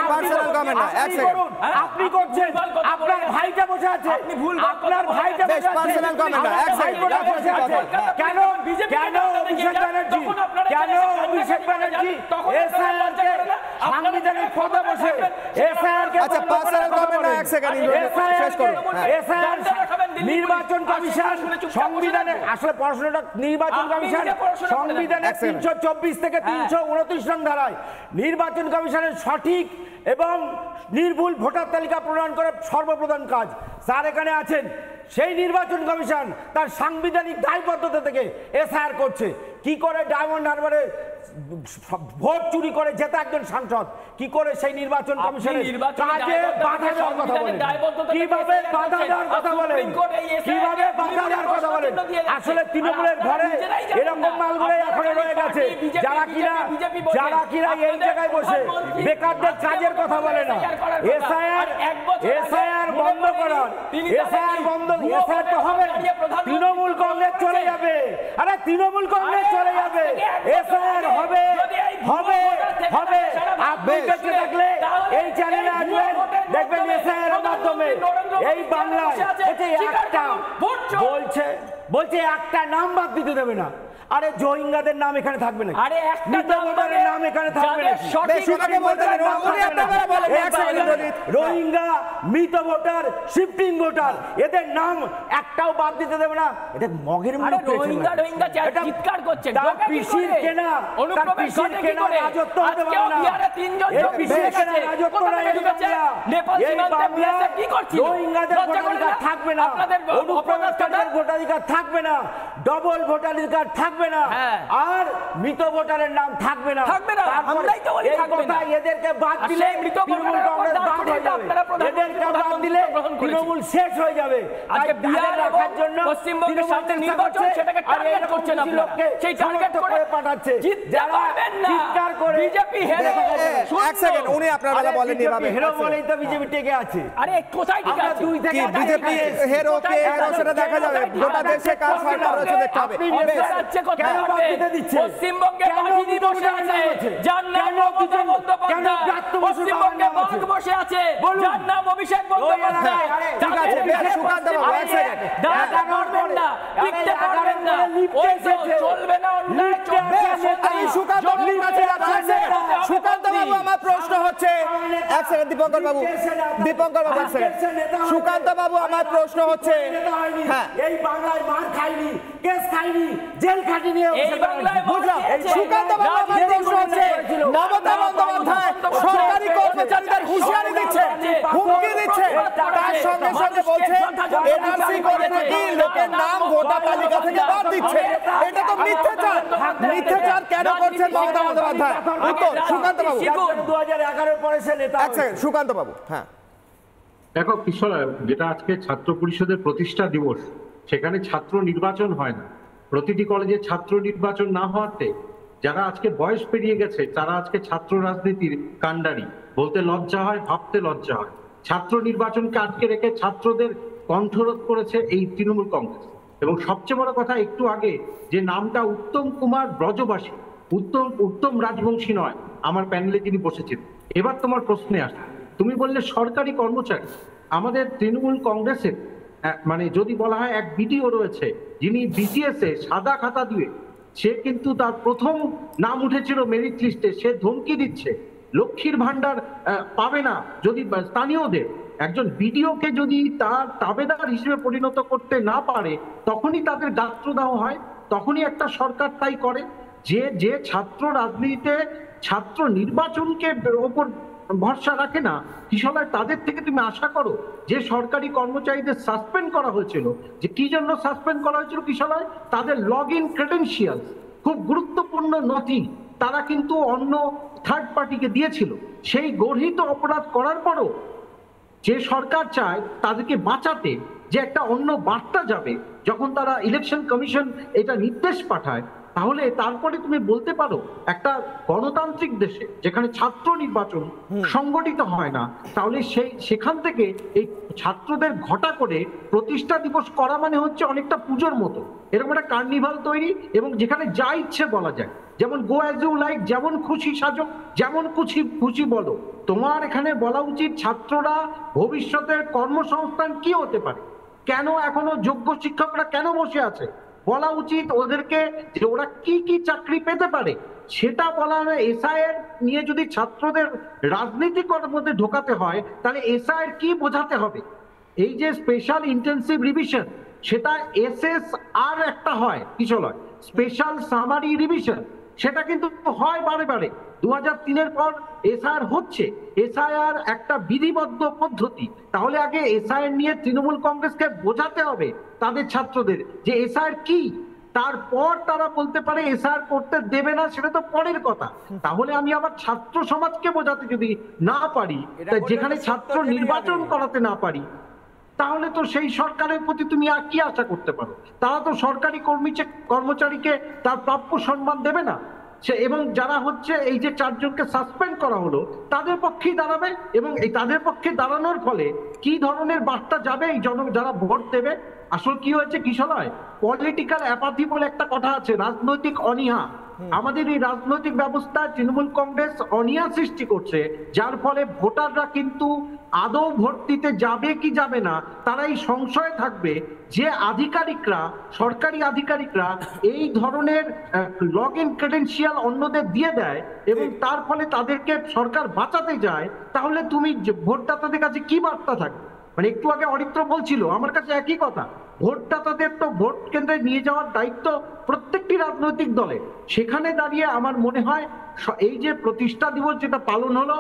আপনি করছেন, আপনার ভাইটা বসে আছে, আপনার ভাইটা বসে আছে, কেন অভিষেক ব্যানার্জি সাংবিধানিক পদে বসে নির্বাচন কমিশন সংবিধানে, আসলে প্রশ্নটা নির্বাচন কমিশন সংবিধানের 324 থেকে 329 নং ধারায় নির্বাচন কমিশনের সঠিক এবং নির্ভুল ভোটার তালিকা প্রণয়ন করে সর্বপ্রধান কাজ। স্যার এখানে আছেন, সেই নির্বাচন কমিশন তার সাংবিধানিক দায়বদ্ধতা থেকে এসআইআর করছে। কি করে ডায়মন্ড হারবারে ভোট চুরি করে জেতা একজন সাংসদ, কি করে সেই নির্বাচন কমিশনের কাজে বাধা দেওয়ার কথা বলেন, কিভাবে বাধা দেওয়ার কথা বলেন, কিভাবে বাধা দেওয়ার কথা বলেন? আসলে তৃণমূলের ঘরে এরকম মালগুলো এখনো রয়ে গেছে, যারা কিনা এই জায়গায় বসে বেকারদের কাজের কথা বলে না। এসআইআর বন্ধ করার, এসআইআর বন্ধ, এসআইআর তো হবে না, তৃণমূল কংগ্রেস চলে যাবে, আরে তৃণমূল কংগ্রেস চলে যাবে, এসআইআর হবে হবে হবে। আপনি দেখতে থাকলে এই চ্যানেলে আসবেন, দেখবেন এসআইআর এর মাধ্যমে এই বাংলায় বলছে একটা নাম বাদ দিতে দেবে না। আরে রোহিঙ্গাদের নাম এখানে থাকবে না, আরে মৃত ভোটারের নাম এখানে থাকবে না, রোহিঙ্গা, মৃত ভোটার, শিফটিং ভোটার, এদের নাম একটাও বাদ দিতে দেবে না। এটা মগের মূল্য চিৎকার করছে, তার পিসির কেনা রাজত্ব হতে পারে না, এই পিসির কেনা রাজত্ব না। এই বাংলা রোহিঙ্গাদের ভোটাধিকার থাকবে না, অনুপ্রবেশকারীদের ভোটাধিকার থাকবে না, ডবল ভোটাধিকার থাকবে না, আর মৃত ভোটারের নাম থাকবে না। আমরাই তো বলি থাকবে না। এদেরকে বাদ দিলে তৃণমূল কংগ্রেস বাদ হয়ে যাবে, এদেরকে বাদ দিলে তৃণমূল শেষ হয়ে যাবে। আজকে বিহার রাখার জন্য পশ্চিমবঙ্গের সামনে নির্বাচন, সেটাকে টার্গেট করছেন আপনারা, সেই টার্গেট করে পাঠাচ্ছে, যারা চিৎকার করে বিজেপি হেরে। এক সেকেন্ড, উনি আপনার বেলা বলেন এভাবে হেরো বলেই তো বিজেপি টেকে আছে। আরে কোথায় টিকে আছে? বিজেপি হেরো কে হেরো সেটা দেখা যাবে, গোটা দেশে কার সরকার রয়েছে দেখতে হবে। কেন বাদ দিতে দিচ্ছে? পশ্চিমবঙ্গে বাহিনী বসে আছে, যার নাম মমতা বন্দ্যোপাধ্যায়, পশ্চিমবঙ্গে বাঘ বসে আছে, যার নাম অভিষেক বন্দ্যোপাধ্যায়। ঠিক আছে, সুকান্ত বাবু এক সেকেন্ড, দাদা করবেন না, টিকতে পারবেন না, ওই তো চলবে না, অন্যায় চলবে। এই সুকান্ত বাবুর কাছে আছে। সুকান্ত বাবু, আমার প্রশ্ন হচ্ছে, এক সেকেন্ড দীপঙ্কর বাবু, এক সেকেন্ড, সুকান্ত বাবু আমার প্রশ্ন হচ্ছে, হ্যাঁ এই বাংলায় মার খাইনি, কেস খাইনি, জেল খাটিনি, এই বাংলায় বুঝলাম। সুকান্ত বাবু আমার প্রশ্ন হচ্ছে, মমতা বন্দ্যোপাধ্যায় সরকারি কর্মচারীদের হুঁশিয়ারি দিচ্ছে, হুমকি দিচ্ছে, তার সঙ্গে সঙ্গে বলছে এনআরসি করে নাকি লোকের নাম ভোটার তালিকা থেকে বাদ দিচ্ছে। এটা তো মিথ্যাচার। মিথ্যাচার কেন করছেন মমতা বন্দ্যোপাধ্যায়? উত্তর সুকান্ত বাবু। 2011 পরে সে নেতা। এক সেকেন্ড সুকান্ত বাবু, হ্যাঁ দেখো কিশোর, যেটা আজকে ছাত্র পরিষদের প্রতিষ্ঠা দিবস, সেখানে ছাত্র নির্বাচন হয় না। প্রতিটি কলেজে ছাত্র নির্বাচন না হওয়াতে যারা আজকে বয়স পেরিয়ে গেছে তারা আজকে ছাত্র রাজনীতির কাণ্ডারি। বলতে লজ্জা হয়, ভাবতে লজ্জা হয়। ছাত্র নির্বাচনকে আটকে রেখে ছাত্রদের কণ্ঠরোধ করেছে এই তৃণমূল কংগ্রেস। এবং সবচেয়ে বড় কথা, একটু আগে যে নামটা উত্তম কুমার ব্রজবাসী, উত্তম রাজবংশী নয়, আমার প্যানেলে যিনি বসেছেন। এবার তোমার প্রশ্নে আসে, তুমি বললে সরকারি কর্মচারী। আমাদের তৃণমূল কংগ্রেসের মানে যদি বলা হয় এক বিডিও রয়েছে, যিনি বিটিএস এ সাদা খাতা দিয়ে সে কিন্তু তার প্রথম নাম উঠেছিল মেরিট লিস্টে, সে ধমকি দিচ্ছে লক্ষ্মীর ভান্ডার পাবে না যদি স্থানীয়দের। একজন বিডিওকে যদি তার তাবেদার হিসেবে পরিণত করতে না পারে তখনই তাদের গাত্রদাহ হয়, তখনই একটা সরকার তাই করে। যে ছাত্র রাজনীতিতে ছাত্র নির্বাচনকে ওপর ভরসা রাখে না কিশলয়, তাদের থেকে তুমি আশা করো যে সরকারি কর্মচারীদের সাসপেন্ড করা হয়েছিল, যে কি জন্য সাসপেন্ড করা হয়েছিল কিশলয়? তাদের লগ ইন ক্রেডেনশিয়াল, খুব গুরুত্বপূর্ণ নথি তারা কিন্তু অন্য থার্ড পার্টিকে দিয়েছিল। সেই গর্হিত অপরাধ করার পরও যে সরকার চায় তাদেরকে বাঁচাতে যে একটা অন্য বার্তা যাবে যখন তারা ইলেকশন কমিশন এটা নির্দেশ পাঠায়, তাহলে তারপরে তুমি বলতে পারো একটা গণতান্ত্রিক দেশে যেখানে ছাত্র নির্বাচন সংগঠিত হয় না, তাহলে সেখান থেকে এই ছাত্রদের ঘটা করে প্রতিষ্ঠা দিবস করা মানে হচ্ছে অনেকটা পুজোর মতো, এরকম একটা কার্নিভাল তৈরি, এবং যেখানে যা ইচ্ছে বলা যায়, যেমন গো অ্যাজ ইউ লাইক, যেমন খুশি সাজো, যেমন খুশি বলো। তোমার এখানে বলা উচিত ছাত্ররা ভবিষ্যতের কর্মসংস্থান কি হতে পারে, কেন এখনো যোগ্য শিক্ষকরা কেন বসে আছে, বলা উচিত ওদেরকে যে ওরা কি কি চাকরি পেতে পারে সেটা বলা হয়। এসআইআর নিয়ে যদি ছাত্রদের রাজনীতি করার মধ্যে ঢোকাতে হয় তাহলে এসআইআর কি বোঝাতে হবে। এই যে স্পেশাল ইন্টেন্সিভ রিভিশন সেটা SSR একটা হয় কিশলয়, স্পেশাল সামারি রিভিশন, সেটা কিন্তু হয় বারে বারে। 2003-এর পর এসআইআর হচ্ছে, এসআইআর একটা বিধিবদ্ধ পদ্ধতি। তাহলে আগে এসআইআর নিয়ে তৃণমূল কংগ্রেসকে বোঝাতে হবে তাদের ছাত্রদের যে এসআইআর কি, তারপর তারা বলতে পারে এসআইআর করতে দেবে না, সেটা তো পরের কথা। তাহলে আমি আবার ছাত্র সমাজকে বোঝাতে যদি না পারি, যেখানে ছাত্র নির্বাচন করাতে না পারি, তাহলে তো সেই সরকারের প্রতি তুমি আর কি আশা করতে পারো? তারা তো সরকারি কর্মচারীকে তার প্রাপ্য সম্মান দেবে না। এবং যারা হচ্ছে এই যে 4 জনকে সাসপেন্ড করা হলো তাদের পক্ষেই দাঁড়াবে, এবং এই তাদের পক্ষে দাঁড়ানোর ফলে কি ধরনের বার্তা যাবে এই যারা ভোট দেবে? আসলে কি হয়েছে কিশলয়, পলিটিক্যাল অ্যাপাথি বলে একটা কথা আছে, রাজনৈতিক অনীহা। আমাদের এই রাজনৈতিক ব্যবস্থা তৃণমূল কংগ্রেস অনীহা সৃষ্টি করছে, যার ফলে ভোটাররা কিন্তু আদৌ ভোট দিতে যাবে কি যাবে না তারা এই সংশয়ে থাকবে যে আধিকারিকরা, সরকারি আধিকারিকরা এই ধরনের লগ ইন ক্রেডেনশিয়াল অন্যদের দিয়ে দেয় এবং তার ফলে তাদেরকে সরকার বাঁচাতে যায়। তাহলে তুমি ভোটদাতাদের কাছে কি বার্তা থাকবে? মানে একটু আগে অরিত্র বলছিল, আমার কাছে একই কথা, ভোটদাতাদের তো ভোট কেন্দ্রে নিয়ে যাওয়ার দায়িত্ব প্রত্যেকটি রাজনৈতিক দলে। সেখানে দাঁড়িয়ে আমার মনে হয় এই যে প্রতিষ্ঠা দিবস যেটা পালন হলো,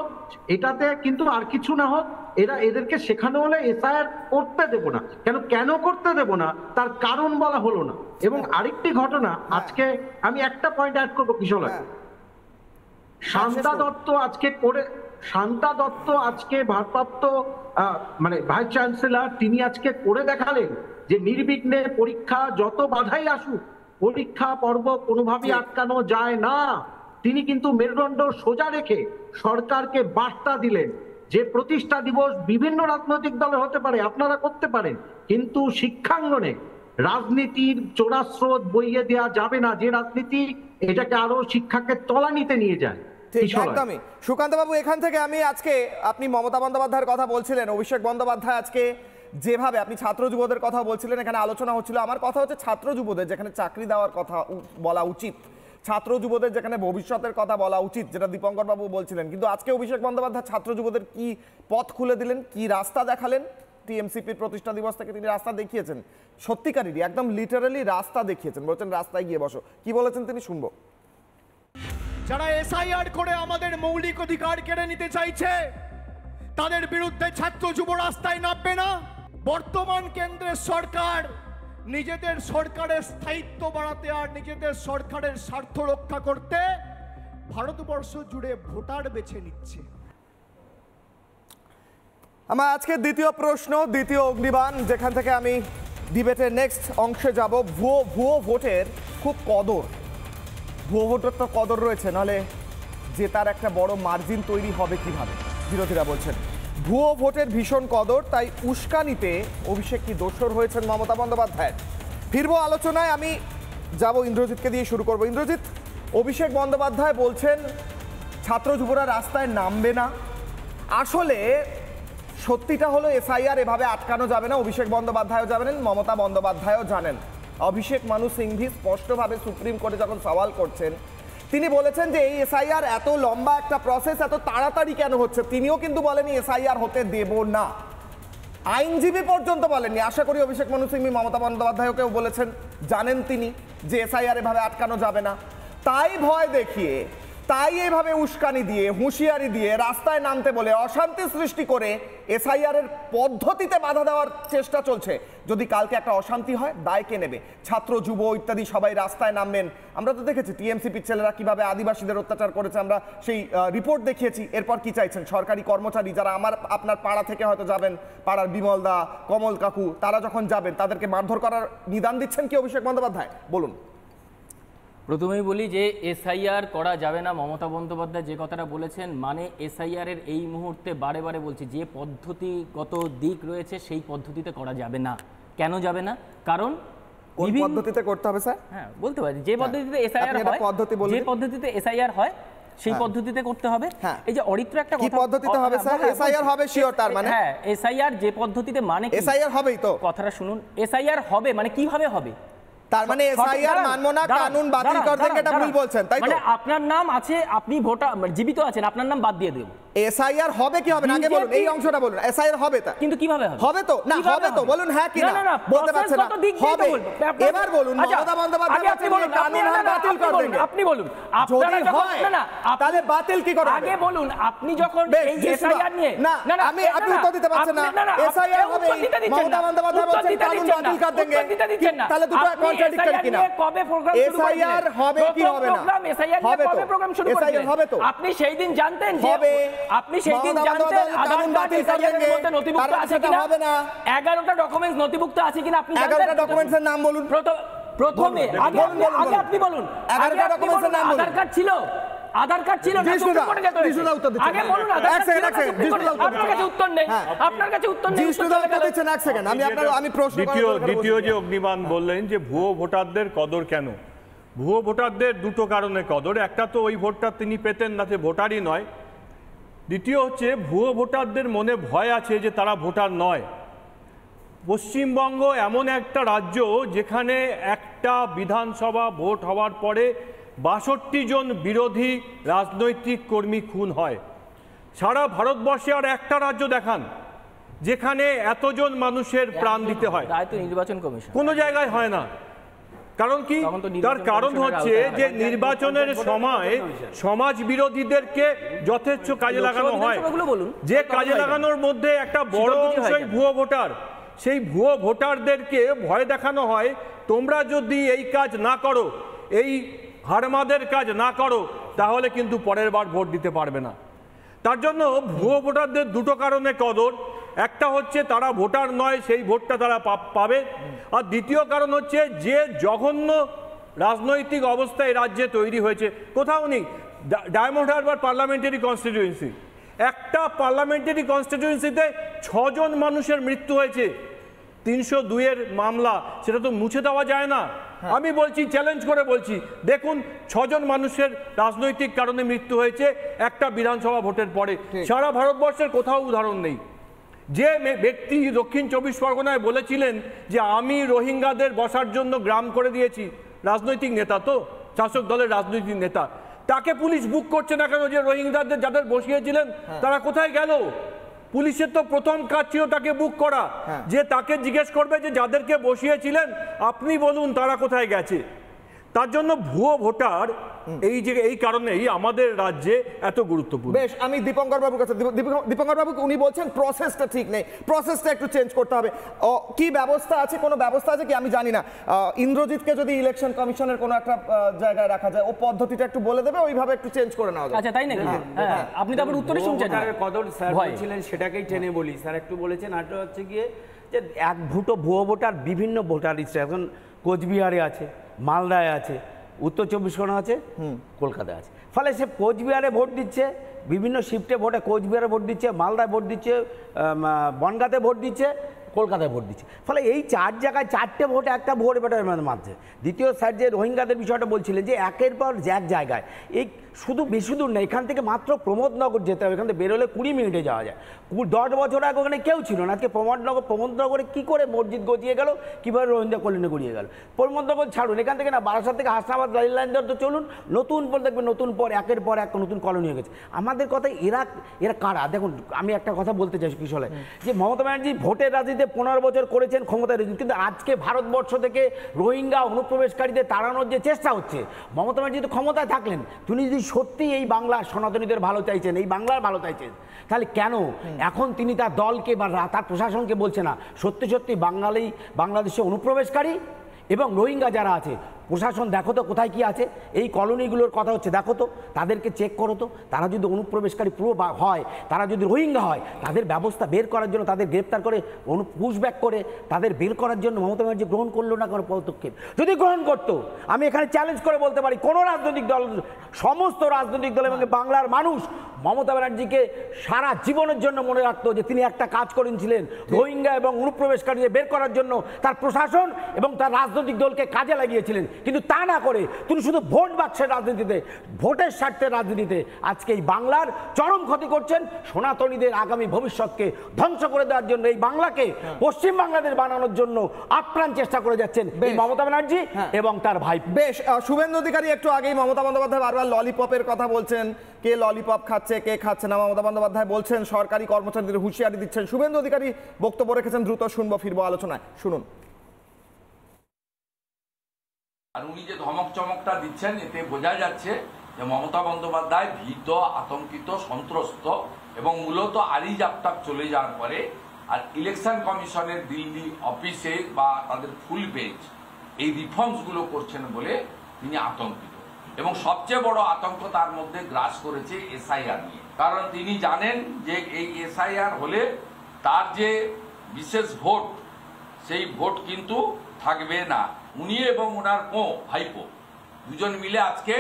এটাতে কিন্তু আর কিছু না হোক, এদেরকে শেখানো হলে এসআইআর করতে দেব না। কেন করতে দেব না তার কারণ বলা হলো না। এবং আরেকটি ঘটনা, আজকে আমি একটা পয়েন্ট অ্যাড করবো কিশলয়, শান্তা দত্ত আজকে ভারপ্রাপ্ত মানে ভাইস চ্যান্সেলর, তিনি আজকে করে দেখালেন যে নির্বিঘ্নে পরীক্ষা যত বাধাই আসুক পরীক্ষা পর্ব কোনোভাবেই আটকানো যায় না। তিনি কিন্তু মেরুদণ্ড সোজা রেখে সরকারকে বার্তা দিলেন যে প্রতিষ্ঠা দিবস বিভিন্ন রাজনৈতিক দলের হতে পারে, আপনারা করতে পারেন, কিন্তু শিক্ষাঙ্গনে রাজনীতির চোরাস্রোত বইয়ে দেওয়া যাবে না, যে রাজনীতি এটাকে আরো শিক্ষাকে তলানিতে নিয়ে যায়। একদমই। সুকান্ত বাবু, এখান থেকে আমি আজকে আপনি মমতা বন্দ্যোপাধ্যায়ের কথা বলছিলেন, অভিষেক বন্দ্যোপাধ্যায় আজকে যেভাবে আপনি ছাত্র যুবদের কথা বলছিলেন, এখানে আলোচনা হচ্ছিল, আমার কথা হচ্ছে ছাত্র যুবদের যেখানে চাকরি দেওয়ার কথা বলা উচিত, ছাত্র যুবদের যেখানে ভবিষ্যতের কথা বলা উচিত, যেটা দীপঙ্কর বাবু বলছিলেন, কিন্তু আজকে অভিষেক বন্দ্যোপাধ্যায় ছাত্র যুবদের কি পথ খুলে দিলেন, কি রাস্তা দেখালেন। টিএমসিপির প্রতিষ্ঠা দিবস থেকে তিনি রাস্তা দেখিয়েছেন, সত্যিকারেরই একদম লিটারালি রাস্তা দেখিয়েছেন, বলছেন রাস্তায় গিয়ে বসো। কি বলেছেন তিনি শুনবো। যারা এসআইআর করে আমাদের মৌলিক অধিকার কেড়ে নিতে চাইছে তাদের বিরুদ্ধে ছাত্র যুব রাস্তায় নামবে না। বর্তমান কেন্দ্রের সরকার নিজেদের সরকারের স্থায়িত্ব বাড়াতে আর নিজেদের সরকারের স্বার্থ রক্ষা করতে ভারতবর্ষ জুড়ে ভোটার বেছে নিচ্ছে। আমার আজকে দ্বিতীয় প্রশ্ন, দ্বিতীয় অগ্নিবাণ, যেখান থেকে আমি ডিবেটের নেক্সট অংশে যাব। ভুয়ো ভোটের খুব কদর, ভুয়ো ভোটের তো কদর রয়েছে, নাহলে জেতার একটা বড় মার্জিন তৈরি হবে কিভাবে, বিরোধীরা বলছেন। ভুয়ো ভোটের ভীষণ কদর, তাই উস্কানিতে অভিষেক কি দোষর হয়েছেন মমতা বন্দ্যোপাধ্যায়? ফিরবো আলোচনায়, আমি যাব ইন্দ্রজিৎকে দিয়ে শুরু করব। ইন্দ্রজিৎ, অভিষেক বন্দ্যোপাধ্যায় বলছেন ছাত্র যুবরা রাস্তায় নামবে না, আসলে সত্যিটা হলো এসআইআর এভাবে আটকানো যাবে না। অভিষেক বন্দ্যোপাধ্যায়ও জানেন, মমতা বন্দ্যোপাধ্যায়ও জানেন। অভিষেক মানু সিংভি স্পষ্টভাবে সুপ্রিম কোর্টে যখন সওয়াল করছেন, তিনি বলেছেন যে এই এসআইআর এত লম্বা একটা প্রসেস, এত তাড়াতাড়ি কেন হচ্ছে। তিনিও কিন্তু বলেনি এসআইআর হতে দেব না, আইনজীবী পর্যন্ত বলেননি। আশা করি অভিষেক মানু সিংভি মমতা বন্দ্যোপাধ্যায়কেও বলেছেন, জানেন তিনি যে এসআইআর এভাবে আটকানো যাবে না। তাই ভয় দেখিয়ে, তাই এইভাবে উস্কানি দিয়ে, হুঁশিয়ারি দিয়ে, রাস্তায় নামতে বলে, অশান্তি সৃষ্টি করে এসআইআর এর পদ্ধতিতে বাধা দেওয়ার চেষ্টা চলছে। যদি কালকে একটা অশান্তি হয়, দায় কে নেবে? ছাত্র, যুব ইত্যাদি সবাই রাস্তায় নামবেন। আমরা তো দেখেছি টিএমসিপির ছেলেরা কিভাবে আদিবাসীদের অত্যাচার করেছে, আমরা সেই রিপোর্ট দেখিয়েছি। এরপর কি চাইছেন? সরকারি কর্মচারী যারা আপনার পাড়া থেকে হয়তো যাবেন, পাড়ার বিমল দা, কমল কাকু, তারা যখন যাবেন তাদেরকে মারধর করার নিদান দিচ্ছেন কি অভিষেক বন্দ্যোপাধ্যায়? বলুন। প্রথমেই বলি যে এসআইআর করা যাবে না, মমতা বন্দ্যোপাধ্যায় যে কথাটা বলেছেন, মানে এসআইআর এর এই মুহূর্তে বারে বারে বলছি যে পদ্ধতিগত দিক রয়েছে সেই পদ্ধতিতে করা যাবে না। কেন যাবে না? কারণ কোন পদ্ধতিতে করতে হবে স্যার? হ্যাঁ, বলতে পারি যে পদ্ধতিতে এসআইআর হয়, যে পদ্ধতিতে এসআইআর হয় সেই পদ্ধতিতে করতে হবে। এই যে অরিত্র একটা কথা, কি পদ্ধতিতে হবে স্যার? এসআইআর হবে শিওর, তার মানে হ্যাঁ এসআইআর যে পদ্ধতিতে, মানে এসআইআর হবেই তো। কথাটা শুনুন, এসআইআর হবে মানে কিভাবে হবে? তার মানে এসআইআর মানবো না, কানুন বাতিল করে দেন, এটা ভুল বলছেন তাই তো? মানে আপনার নাম আছে, আপনি ভোটার জীবিত আছেন, আপনার নাম বাদ দিয়ে দেব। এসআইআর হবে কি হবে না আগে বলুন, এই অংশটা বলুন। এসআইআর হবে তা, কিন্তু কিভাবে হবে? হবে তো না, হবে তো বলুন হ্যাঁ কি না, বলতে পারছেন না, হবে। এবার বলুন মমতা বন্দ্যোপাধ্যায় বলছেন কানুন হাম বাতিল করে দেন। আপনি বলুন, আপনারা যখন না তাহলে বাতিল কি করে? আগে বলুন, আপনি যখন এই এসআইআর নিয়ে না আমি আপনি উত্তর দিতে পারছেন না। এসআইআর হবে, মমতা বন্দ্যোপাধ্যায় বলছেন কানুন বাতিল করে দেন, তাহলে দুটো কন্ট্রাডিক্টরি কিনা? কবে প্রোগ্রাম শুরু করবেন? এসআইআর হবে কি হবে না? এসআইআর কবে প্রোগ্রাম শুরু করবেন? এসআইআর হবে তো। আপনি সেই দিন জানতেন যে হবে, আপনি সেই দিন জানতেন আধার কার্ড এসআইআর এর মধ্যে নথিভুক্ত আছে কিনা? হবে না। 11টা ডকুমেন্টস নথিভুক্ত আছে কিনা আপনি জানতেন? 11টা ডকুমেন্টসের নাম বলুন। প্রথমে আগে আপনি বলুন, 11টা ডকুমেন্টসের নাম বলুন। আধার কার্ড ছিল, আধার কার্ড ছিল না, সুপ্রিম কোর্টে যেতে হয়েছে। আগে বলুন আধার কার্ড ছিল না, সুপ্রিম কোর্টে। আপনার কাছে উত্তর নেই, আপনার কাছে উত্তর নেই। এক সেকেন্ড আমি প্রশ্ন দ্বিতীয় যে অগ্নিবাণ বললেন যে ভুয়ো ভোটারদের কদর কেন? ভুয়ো ভোটারদের দুটো কারণে কদর। একটা তো ওই ভোটটা তিনি পেতেন না, সে ভোটারই নয়। দ্বিতীয় হচ্ছে ভুয়ো ভোটারদের মনে ভয় আছে যে তারা ভোটার নয়। পশ্চিমবঙ্গ এমন একটা রাজ্য যেখানে একটা বিধানসভা ভোট হওয়ার পরে ৬২ জন বিরোধী রাজনৈতিক কর্মী খুন হয়। সারা ভারতবর্ষে আর একটা রাজ্য দেখান যেখানে এতজন মানুষের প্রাণ দিতে হয়। নির্বাচন কমিশন কোনো জায়গায় হয় না। কারণ কি? তার কারণ হচ্ছে যে নির্বাচনের সময় সমাজ বিরোধীদেরকে যথেচ্ছ কাজে লাগানো হয়। যে কাজে লাগানোর মধ্যে একটা বড় অংশই ভুয়ো ভোটার। সেই ভুয়ো ভোটারদেরকে ভয় দেখানো হয়, তোমরা যদি এই কাজ না করো, এই হারমাদের কাজ না করো, তাহলে কিন্তু পরের বার ভোট দিতে পারবে না। তার জন্য ভুয়ো ভোটারদের দুটো কারণে কদর। একটা হচ্ছে তারা ভোটার নয়, সেই ভোটটা তারা পাবে। আর দ্বিতীয় কারণ হচ্ছে যে জঘন্য রাজনৈতিক অবস্থা এই রাজ্যে তৈরি হয়েছে, কোথাও নেই। ডায়মন্ড হারবার পার্লামেন্টারি কনস্টিটিউয়েন্সি, একটা পার্লামেন্টারি কনস্টিটিউয়েন্সিতে 6 জন মানুষের মৃত্যু হয়েছে। 302-এর মামলা, সেটা তো মুছে দেওয়া যায় না। আমি বলছি, চ্যালেঞ্জ করে বলছি, দেখুন 6 জন মানুষের রাজনৈতিক কারণে মৃত্যু হয়েছে একটা বিধানসভা ভোটের পরে। সারা ভারতবর্ষের কোথাও উদাহরণ নেই। যে ব্যক্তি দক্ষিণ 24 পরগনায় বলেছিলেন যে আমি রোহিঙ্গাদের বসার জন্য গ্রাম করে দিয়েছি, রাজনৈতিক নেতা তো, শাসক দলের রাজনৈতিক নেতা, তাকে পুলিশ বুক করছে না কেন? যে রোহিঙ্গাদের যাদের বসিয়েছিলেন তারা কোথায় গেল? পুলিশের তো প্রথম কাজ ছিল তাকে বুক করা, যে তাকে জিজ্ঞেস করবে যে যাদেরকে বসিয়েছিলেন আপনি বলুন তারা কোথায় গেছে। তার জন্য ভুয়ো ভোটার এই কারণেই আমাদের রাজ্যে এত গুরুত্বপূর্ণ। বেশ, আমি দীপঙ্কর বাবুর কাছে, দীপঙ্কর বাবু উনি বলছেন প্রসেসটা ঠিক নেই, প্রসেসটা একটু চেঞ্জ করতে হবে। কি ব্যবস্থা আছে, কোনো ব্যবস্থা আছে কি আমি জানি না। ইন্দ্রজিৎকে যদি ইলেকশন কমিশনের কোনো একটা জায়গায় রাখা যায়, ও পদ্ধতিটা একটু বলে দেবে, ওইভাবে একটু চেঞ্জ করে নেওয়া যাবে। আচ্ছা, তাই নাকি? আপনি তারপর উত্তরই শুনছেন। কদর স্যার বলছিলেন, সেটাকেই টেনে বলি। স্যার একটু বলেছেন, আরেকটা হচ্ছে গিয়ে যে এক ভুটো ভুয়ো ভোটার বিভিন্ন ভোটার লিস্টে এখন কোচবিহারে আছে, মালদায় আছে, উত্তর 24 পরগনা আছে, কলকাতায় আছে। ফলে সে কোচবিহারে ভোট দিচ্ছে, বিভিন্ন শিফটে ভোটে কোচবিহারে ভোট দিচ্ছে, মালদায় ভোট দিচ্ছে, বনগাঁতে ভোট দিচ্ছে, কলকাতায় ভোট দিচ্ছে। ফলে এই 4 জায়গায় 4টে ভোট একটা ভোট ব্যাটার মাঝে। দ্বিতীয় স্যার যে রোহিঙ্গাদের বিষয়টা বলছিলেন যে একের পর এক জায়গায়, এই শুধু বেশি দূর না, এখান থেকে মাত্র প্রমোদনগর যেতে হবে, এখান থেকে বেরোলে 20 মিনিটে যাওয়া যায়। 10 বছর আগে ওখানে কেউ ছিল না, আজকে প্রমোদনগরে কী করে মসজিদ গজিয়ে গেল, কীভাবে রোহিঙ্গা কলোনি গড়িয়ে গেল। প্রমোদনগর ছাড়ুন, এখান থেকে না বারাসাত থেকে হাসনাবাদ রেল লাইন ধরে তো চলুন, নতুন পর দেখবেন নতুন পর একের পর এক নতুন কলোনি হয়ে গেছে। আমাদের কথা এরা কারা? দেখুন আমি একটা কথা বলতে চাই কিশোরে, যে মমতা ব্যানার্জি ভোটের রাজনীতিতে 15 বছর করেছেন ক্ষমতায় রয়েছেন, কিন্তু আজকে ভারতবর্ষ থেকে রোহিঙ্গা অনুপ্রবেশকারীদের তাড়ানোর যে চেষ্টা হচ্ছে, মমতা ব্যানার্জি তো ক্ষমতায় থাকলেন, তিনি যদি সত্যি এই বাংলার সনাতনীদের ভালো চাইছেন, এই বাংলার ভালো চাইছেন, তাহলে কেন এখন তিনি তার দলকে বা তার প্রশাসনকে বলছে না সত্যি সত্যি বাংলাদেশে অনুপ্রবেশকারী এবং রোহিঙ্গা যারা আছে, প্রশাসন দেখো তো কোথায় কি আছে, এই কলোনিগুলোর কথা হচ্ছে দেখো তো, তাদেরকে চেক করো তো, তারা যদি অনুপ্রবেশকারী পুরো হয়, তারা যদি রোহিঙ্গা হয়, তাদের ব্যবস্থা বের করার জন্য, তাদের গ্রেপ্তার করে পুশব্যাক করে তাদের বের করার জন্য মমতা ব্যানার্জি গ্রহণ করলো না কোনো পদক্ষেপ? যদি গ্রহণ করতো, আমি এখানে চ্যালেঞ্জ করে বলতে পারি কোনো রাজনৈতিক দল, সমস্ত রাজনৈতিক দল এবং বাংলার মানুষ মমতা ব্যানার্জিকে সারা জীবনের জন্য মনে রাখতো যে তিনি একটা কাজ করেছিলেন, রোহিঙ্গা এবং অনুপ্রবেশকারীদের বের করার জন্য তার প্রশাসন এবং তার রাজনৈতিক দলকে কাজে লাগিয়েছিলেন। কিন্তু তা না করে তিনি শুধু ভোট বাক্সের রাজনীতিতে, ভোটের স্বার্থের রাজনীতিতে আজকে এই বাংলার চরম ক্ষতি করছেন, সনাতনীদের আগামী ভবিষ্যৎকে ধ্বংস করে দেওয়ার জন্য, এই বাংলাকে পশ্চিম বাংলাদেশ বানানোর জন্য আপ্রাণ চেষ্টা করে যাচ্ছেন এই মমতা ব্যানার্জি এবং তার ভাই। বেশ, শুভেন্দু অধিকারী একটু আগেই মমতা বন্দ্যোপাধ্যায় বারবার ললিপপের কথা বলছেন, কে ললিপপ খাচ্ছে কে খাচ্ছে না। মমতা বন্দ্যোপাধ্যায় বলছেন সরকারি কর্মচারীদের হুঁশিয়ারি দিচ্ছেন। শুভেন্দু অধিকারী বক্তব্য রেখেছেন, দ্রুত শুনবো, ফিরবো আলোচনায়, শুনুন। আর উনি যে ধমক চমকটা দিচ্ছেন, এতে বোঝা যাচ্ছে যে মমতা বন্দ্যোপাধ্যায় ভীত, আতঙ্কিত, সন্ত্রস্ত এবং মূলত আরিজ আফতাব চলে যাওয়ার পরে আর ইলেকশন কমিশনের দিল্লি অফিসে বা তাদের ফুল বেঞ্চ এই রিফর্মসগুলো করছেন বলে তিনি আতঙ্কিত। এবং সবচেয়ে বড় আতঙ্ক তার মধ্যে গ্রাস করেছে এসআইআর নিয়ে, কারণ তিনি জানেন যে এই এসআইআর হলে তার যে বিশেষ ভোট, সেই ভোট কিন্তু থাকবে না। উনি এবং ওনার ভাইপো দুজন মিলে আজকে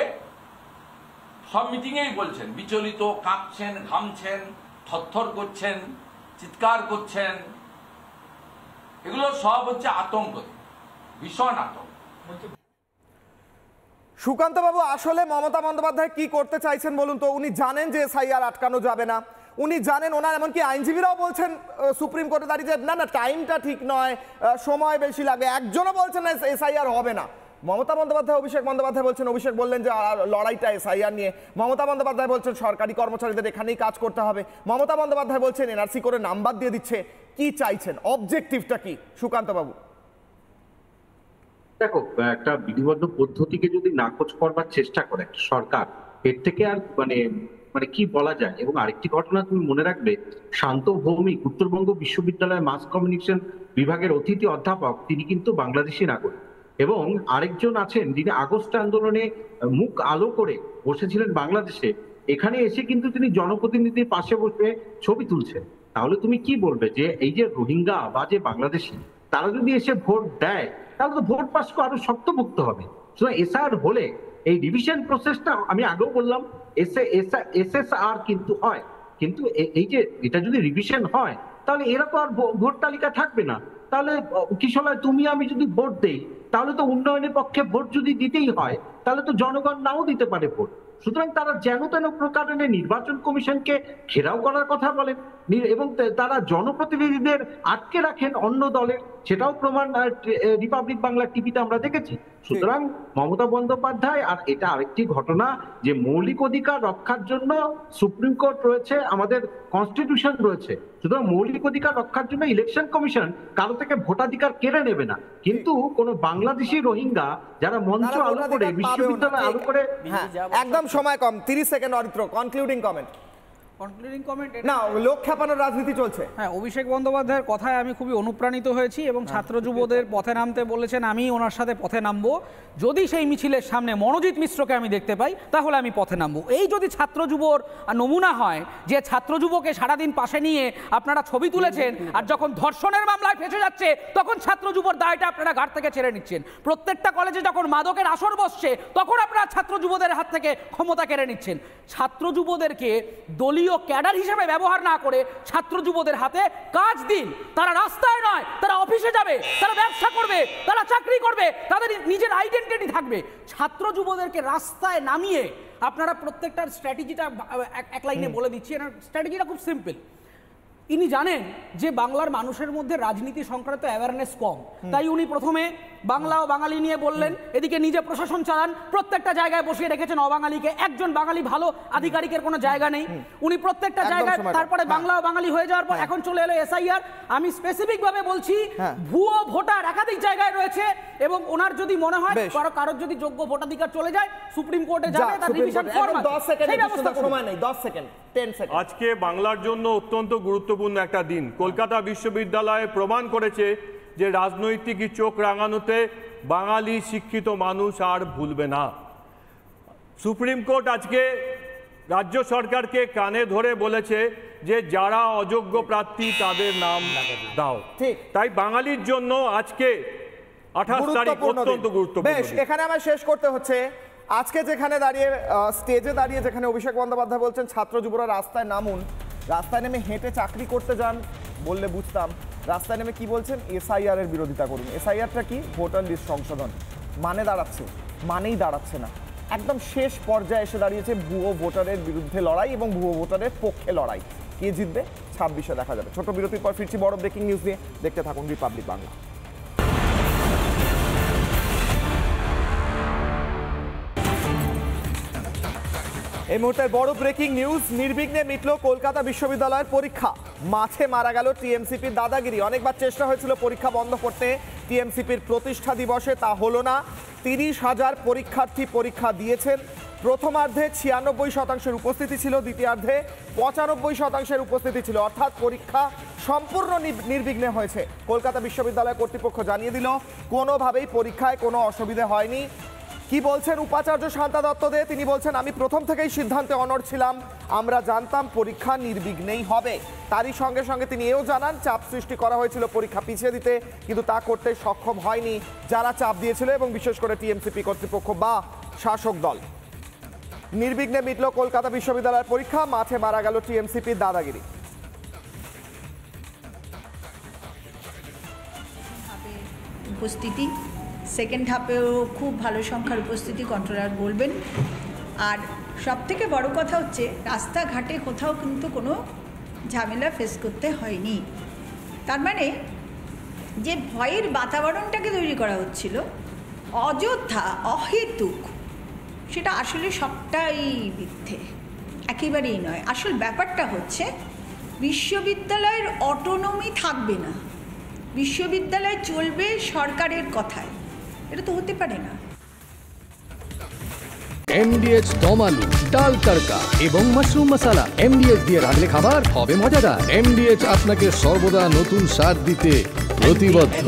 সব মিটিংয়েই বলছেন, বিচলিত, কাঁপছেন, ঘামছেন, থরথর করছেন, চিৎকার করছেন, এগুলো সব হচ্ছে আতঙ্ক, ভীষণ আতঙ্ক। সুকান্ত বাবু, আসলে মমতা বন্দ্যোপাধ্যায় কি করতে চাইছেন বলুন তো? উনি জানেন যে এসআইআর আটকানো যাবে না, উনি জানেন, ওনার এমনকি আইনজীবীরাও বলছেন সুপ্রিম কোর্টে দাঁড়িয়ে যে না টাইমটা ঠিক নয়, সময় বেশি লাগবে, একজনও বলছেন না এসআইআর হবে না। মমতা বন্দ্যোপাধ্যায়, অভিষেক বন্দ্যোপাধ্যায় বলছেন, অভিষেক বললেন যে লড়াইটা এসআইআর নিয়ে, মমতা বন্দ্যোপাধ্যায় বলছেন সরকারি কর্মচারীদের এখানেই কাজ করতে হবে, মমতা বন্দ্যোপাধ্যায় বলছেন এনআরসি করে নাম্বার দিয়ে দিচ্ছে। কি চাইছেন, অবজেক্টিভটা কি সুকান্ত বাবু? দেখো, একটা বিধিবদ্ধ পদ্ধতিকে যদি নাকচ করবার চেষ্টা করে সরকার, এর থেকে আর মানে কি বলা যায়। এবং আরেকটি ঘটনা তুমি মনে রাখবে, শান্ত ভৌমিক উত্তরবঙ্গ বিশ্ববিদ্যালয়ের মাস কমিউনিকেশন বিভাগের অতিথি অধ্যাপক, তিনি কিন্তু বাংলাদেশি নাগরিক। এবং আরেকজন আছেন যিনি আগস্ট আন্দোলনে মুখ আলো করে বসেছিলেন বাংলাদেশে, এখানে এসে কিন্তু তিনি জনপ্রতিনিধির পাশে বসে ছবি তুলছেন। তাহলে তুমি কি বলবে যে এই যে রোহিঙ্গা বা যে বাংলাদেশি, তারা যদি এসে ভোট দেয় তাহলে তো ভোট পাস আরো শক্তপোক্ত হবে। সুতরাং এসআর হলে এই রিভিশন প্রসেসটা, আমি আগেও বললাম, এসএসআর কিন্তু হয়, কিন্তু এই যে এটা যদি রিভিশন হয় তাহলে এরা তো আর ভোট তালিকা থাকবে না। তাহলে কিশোর, তুমি আমি যদি ভোট দেই, তাহলে তো উন্নয়নের পক্ষে ভোট যদি দিতেই হয়, তাহলে তো জনগণ নাও দিতে পারে ভোট। সুতরাং তারা যেন তেন প্রকারে নির্বাচন কমিশনকে ঘেরাও করার কথা বলেন এবং তারা জনপ্রতিনিধিদের আটকে রাখেন অন্য দলের, সেটাও প্রমাণ রিপাবলিক বাংলা টিভিতে আমরা দেখেছি। সুতরাং মমতা বন্দ্যোপাধ্যায়, আর এটা আরেকটি ঘটনা যে মৌলিক অধিকার রক্ষার জন্য সুপ্রিম কোর্ট রয়েছে, আমাদের কনস্টিটিউশন রয়েছে। সুতরাং মৌলিক অধিকার রক্ষার জন্য ইলেকশন কমিশন কারো থেকে ভোটাধিকার কেড়ে নেবে না, কিন্তু কোন বাংলাদেশি রোহিঙ্গা যারা মঞ্চ আলো করে, বিশ্ববিদ্যালয় আলো করে। একদম সময় কম, 30 সেকেন্ড অরিত্র, কনক্লুডিং কমেন্ট। না, লোক খেপানোর রাজনীতি চলছে। হ্যাঁ, অভিষেক বন্দ্যোপাধ্যায়ের কথায় আমি খুবই অনুপ্রাণিত হয়েছি এবং ছাত্র যুবদের পথে নামতে বলেছেন, আমি ওনার সাথে পথে নামবো। যদি সেই মিছিলের সামনে মনোজিৎ মিশ্রকে আমি দেখতে পাই তাহলে আমি পথে নামবো। এই যদি ছাত্র যুবর নমুনা হয়, যে ছাত্র যুবকে সারাদিন পাশে নিয়ে আপনারা ছবি তুলেছেন, আর যখন ধর্ষণের মামলায় ফেঁসে যাচ্ছে তখন ছাত্র যুবর দায়টা আপনারা ঘাট থেকে ছেড়ে নিচ্ছেন। প্রত্যেকটা কলেজে যখন মাদকের আসর বসছে তখন আপনারা ছাত্র যুবদের হাত থেকে ক্ষমতা কেড়ে নিচ্ছেন। ছাত্র যুবদেরকে দলীয় দলীয় ক্যাডার হিসেবে ব্যবহার না করে ছাত্র যুবদের হাতে কাজ দিন। তারা রাস্তায় নয়, তারা অফিসে যাবে, তারা ব্যবসা করবে, তারা চাকরি করবে, তাদের নিজের আইডেন্টিটি থাকবে। ছাত্র যুবদেরকে রাস্তায় নামিয়ে আপনারা প্রত্যেকটার স্ট্র্যাটেজিটা এক লাইনে বলে দিচ্ছি। স্ট্র্যাটেজিটা খুব সিম্পল। ইনি জানেন যে বাংলার মানুষের মধ্যে রাজনীতি সংক্রান্ত অ্যাওয়ারনেস কম, তাই উনি প্রথমে বাংলা ও বাঙালি নিয়ে বললেন, এদিকে নিজে প্রশাসন চালান, প্রত্যেকটা জায়গায় বসিয়ে রেখেছেন অবাঙালিকে, একজন বাঙালি ভালো আধিকারিকের কোনো জায়গা নেই। উনি প্রত্যেকটা জায়গায় তারপরে বাংলা ও বাঙালি হয়ে যাওয়ার পর এখন চলে এলো এসআইআর। আমি স্পেসিফিক ভাবে বলছি ভুয়ো ভোটার একাধিক জায়গায় রয়েছে এবং ওনার যদি মনে হয় কারোর যদি যোগ্য ভোটাধিকার চলে যায় সুপ্রিম কোর্টে যাবে, তার রিভিশন ফর্ম আছে, সেই ব্যবস্থা সময় নেই। 10 সেকেন্ড 10 সেকেন্ড। আজকে বাংলার জন্য অত্যন্ত গুরুত্বপূর্ণ একটা দিন। কলকাতা বিশ্ববিদ্যালয়ে প্রমাণ করেছে যে রাজনৈতিক চোখ রাঙানোতে বাঙালি শিক্ষিত মানুষ আর ভুলবে না। সুপ্রিম কোর্ট আজকে রাজ্য সরকারকে কানে ধরে বলেছে যে যারা অযোগ্য প্রার্থী তাদের নাম দাও। ঠিক তাই বাঙালির জন্য আজকে 28 তারিখ অত্যন্ত গুরুত্বপূর্ণ। বেশ, এখানে আমার শেষ করতে হচ্ছে। আজকে যেখানে দাঁড়িয়ে স্টেজে দাঁড়িয়ে যেখানে অভিষেক বন্দ্যোপাধ্যায় বলছেন ছাত্র যুবরা রাস্তায় নামুন, রাস্তায় নেমে হেঁটে চাকরি করতে যান বললে বুঝতাম। রাস্তায় নেমে কি বলছেন? এসআইআর এর বিরোধিতা করুন। এসআইআরটা কি? ভোটার লিস্ট সংশোধন। মানে দাঁড়াচ্ছে? মানেই দাঁড়াচ্ছে না। একদম শেষ পর্যায়ে এসে দাঁড়িয়েছে ভুয়ো ভোটারের বিরুদ্ধে লড়াই এবং ভুয়ো ভোটারের পক্ষে লড়াই। কে জিতবে 26-এ দেখা যাবে। ছোট বিরতির পর ফিরছি বড় ব্রেকিং নিউজ নিয়ে। দেখতে থাকুন রিপাবলিক বাংলা। এই মুহূর্তের বড় ব্রেকিং নিউজ। নির্বিঘ্নে মিটল কলকাতা বিশ্ববিদ্যালয়ের পরীক্ষা। মাঠে মারা গেল টিএমসিপির দাদাগিরি। অনেকবার চেষ্টা হয়েছিল পরীক্ষা বন্ধ করতে টিএমসিপির প্রতিষ্ঠা দিবসে, তা হলো না। 30,000 পরীক্ষার্থী পরীক্ষা দিয়েছেন। প্রথমার্ধে 96% উপস্থিতি ছিল, দ্বিতীয়ার্ধে 95% উপস্থিতি ছিল, অর্থাৎ পরীক্ষা সম্পূর্ণ নির্বিঘ্নে হয়েছে। কলকাতা বিশ্ববিদ্যালয় কর্তৃপক্ষ জানিয়ে দিল কোনোভাবেই পরীক্ষায় কোনো অসুবিধে হয়নি। কি বলছেন উপাচার্য শান্তা দত্ত দে? তিনি বলছেন, আমি প্রথম থেকেই সিদ্ধান্তে অনড় ছিলাম, আমরা জানতাম পরীক্ষা নির্বিঘ্নেই হবে। তারই সঙ্গে সঙ্গে তিনি এও জানান চাপ সৃষ্টি করা হয়েছিল পরীক্ষা পিছিয়ে দিতে, কিন্তু তা করতে সক্ষম হয়নি যারা চাপ দিয়েছিল এবং বিশেষ করে টিএমসিপি কর্তৃপক্ষ বা শাসক দল। নির্বিঘ্নে মিটল কলকাতা বিশ্ববিদ্যালয়ের পরীক্ষা। মাঠে মারা গেল টিএমসিপির দাদাগিরি। উপস্থিতি সেকেন্ড হাফেও খুব ভালো সংখ্যার উপস্থিতি কন্ট্রোলার বলবেন। আর সবথেকে বড় কথা হচ্ছে রাস্তাঘাটে কোথাও কিন্তু কোনো ঝামেলা ফেস করতে হয়নি। তার মানে যে ভয়ের বাতাবরণটাকে তৈরি করা হচ্ছিল অযথা অহেতুক, সেটা আসলে সবটাই মিথ্যে, একেবারেই নয়। আসল ব্যাপারটা হচ্ছে বিশ্ববিদ্যালয়ের অটোনমি থাকবে না, বিশ্ববিদ্যালয় চলবে সরকারের কথায়। এটা তো হতে পারে না। এমডিএচ দম আলু, ডাল তড়কা এবং মাশরুম মশলা। এমডিএচ দিয়ে রাঁধলে খাবার হবে মজাদার। এমডিএচ আপনাকে সর্বদা নতুন স্বাদ দিতে প্রতিবদ্ধ।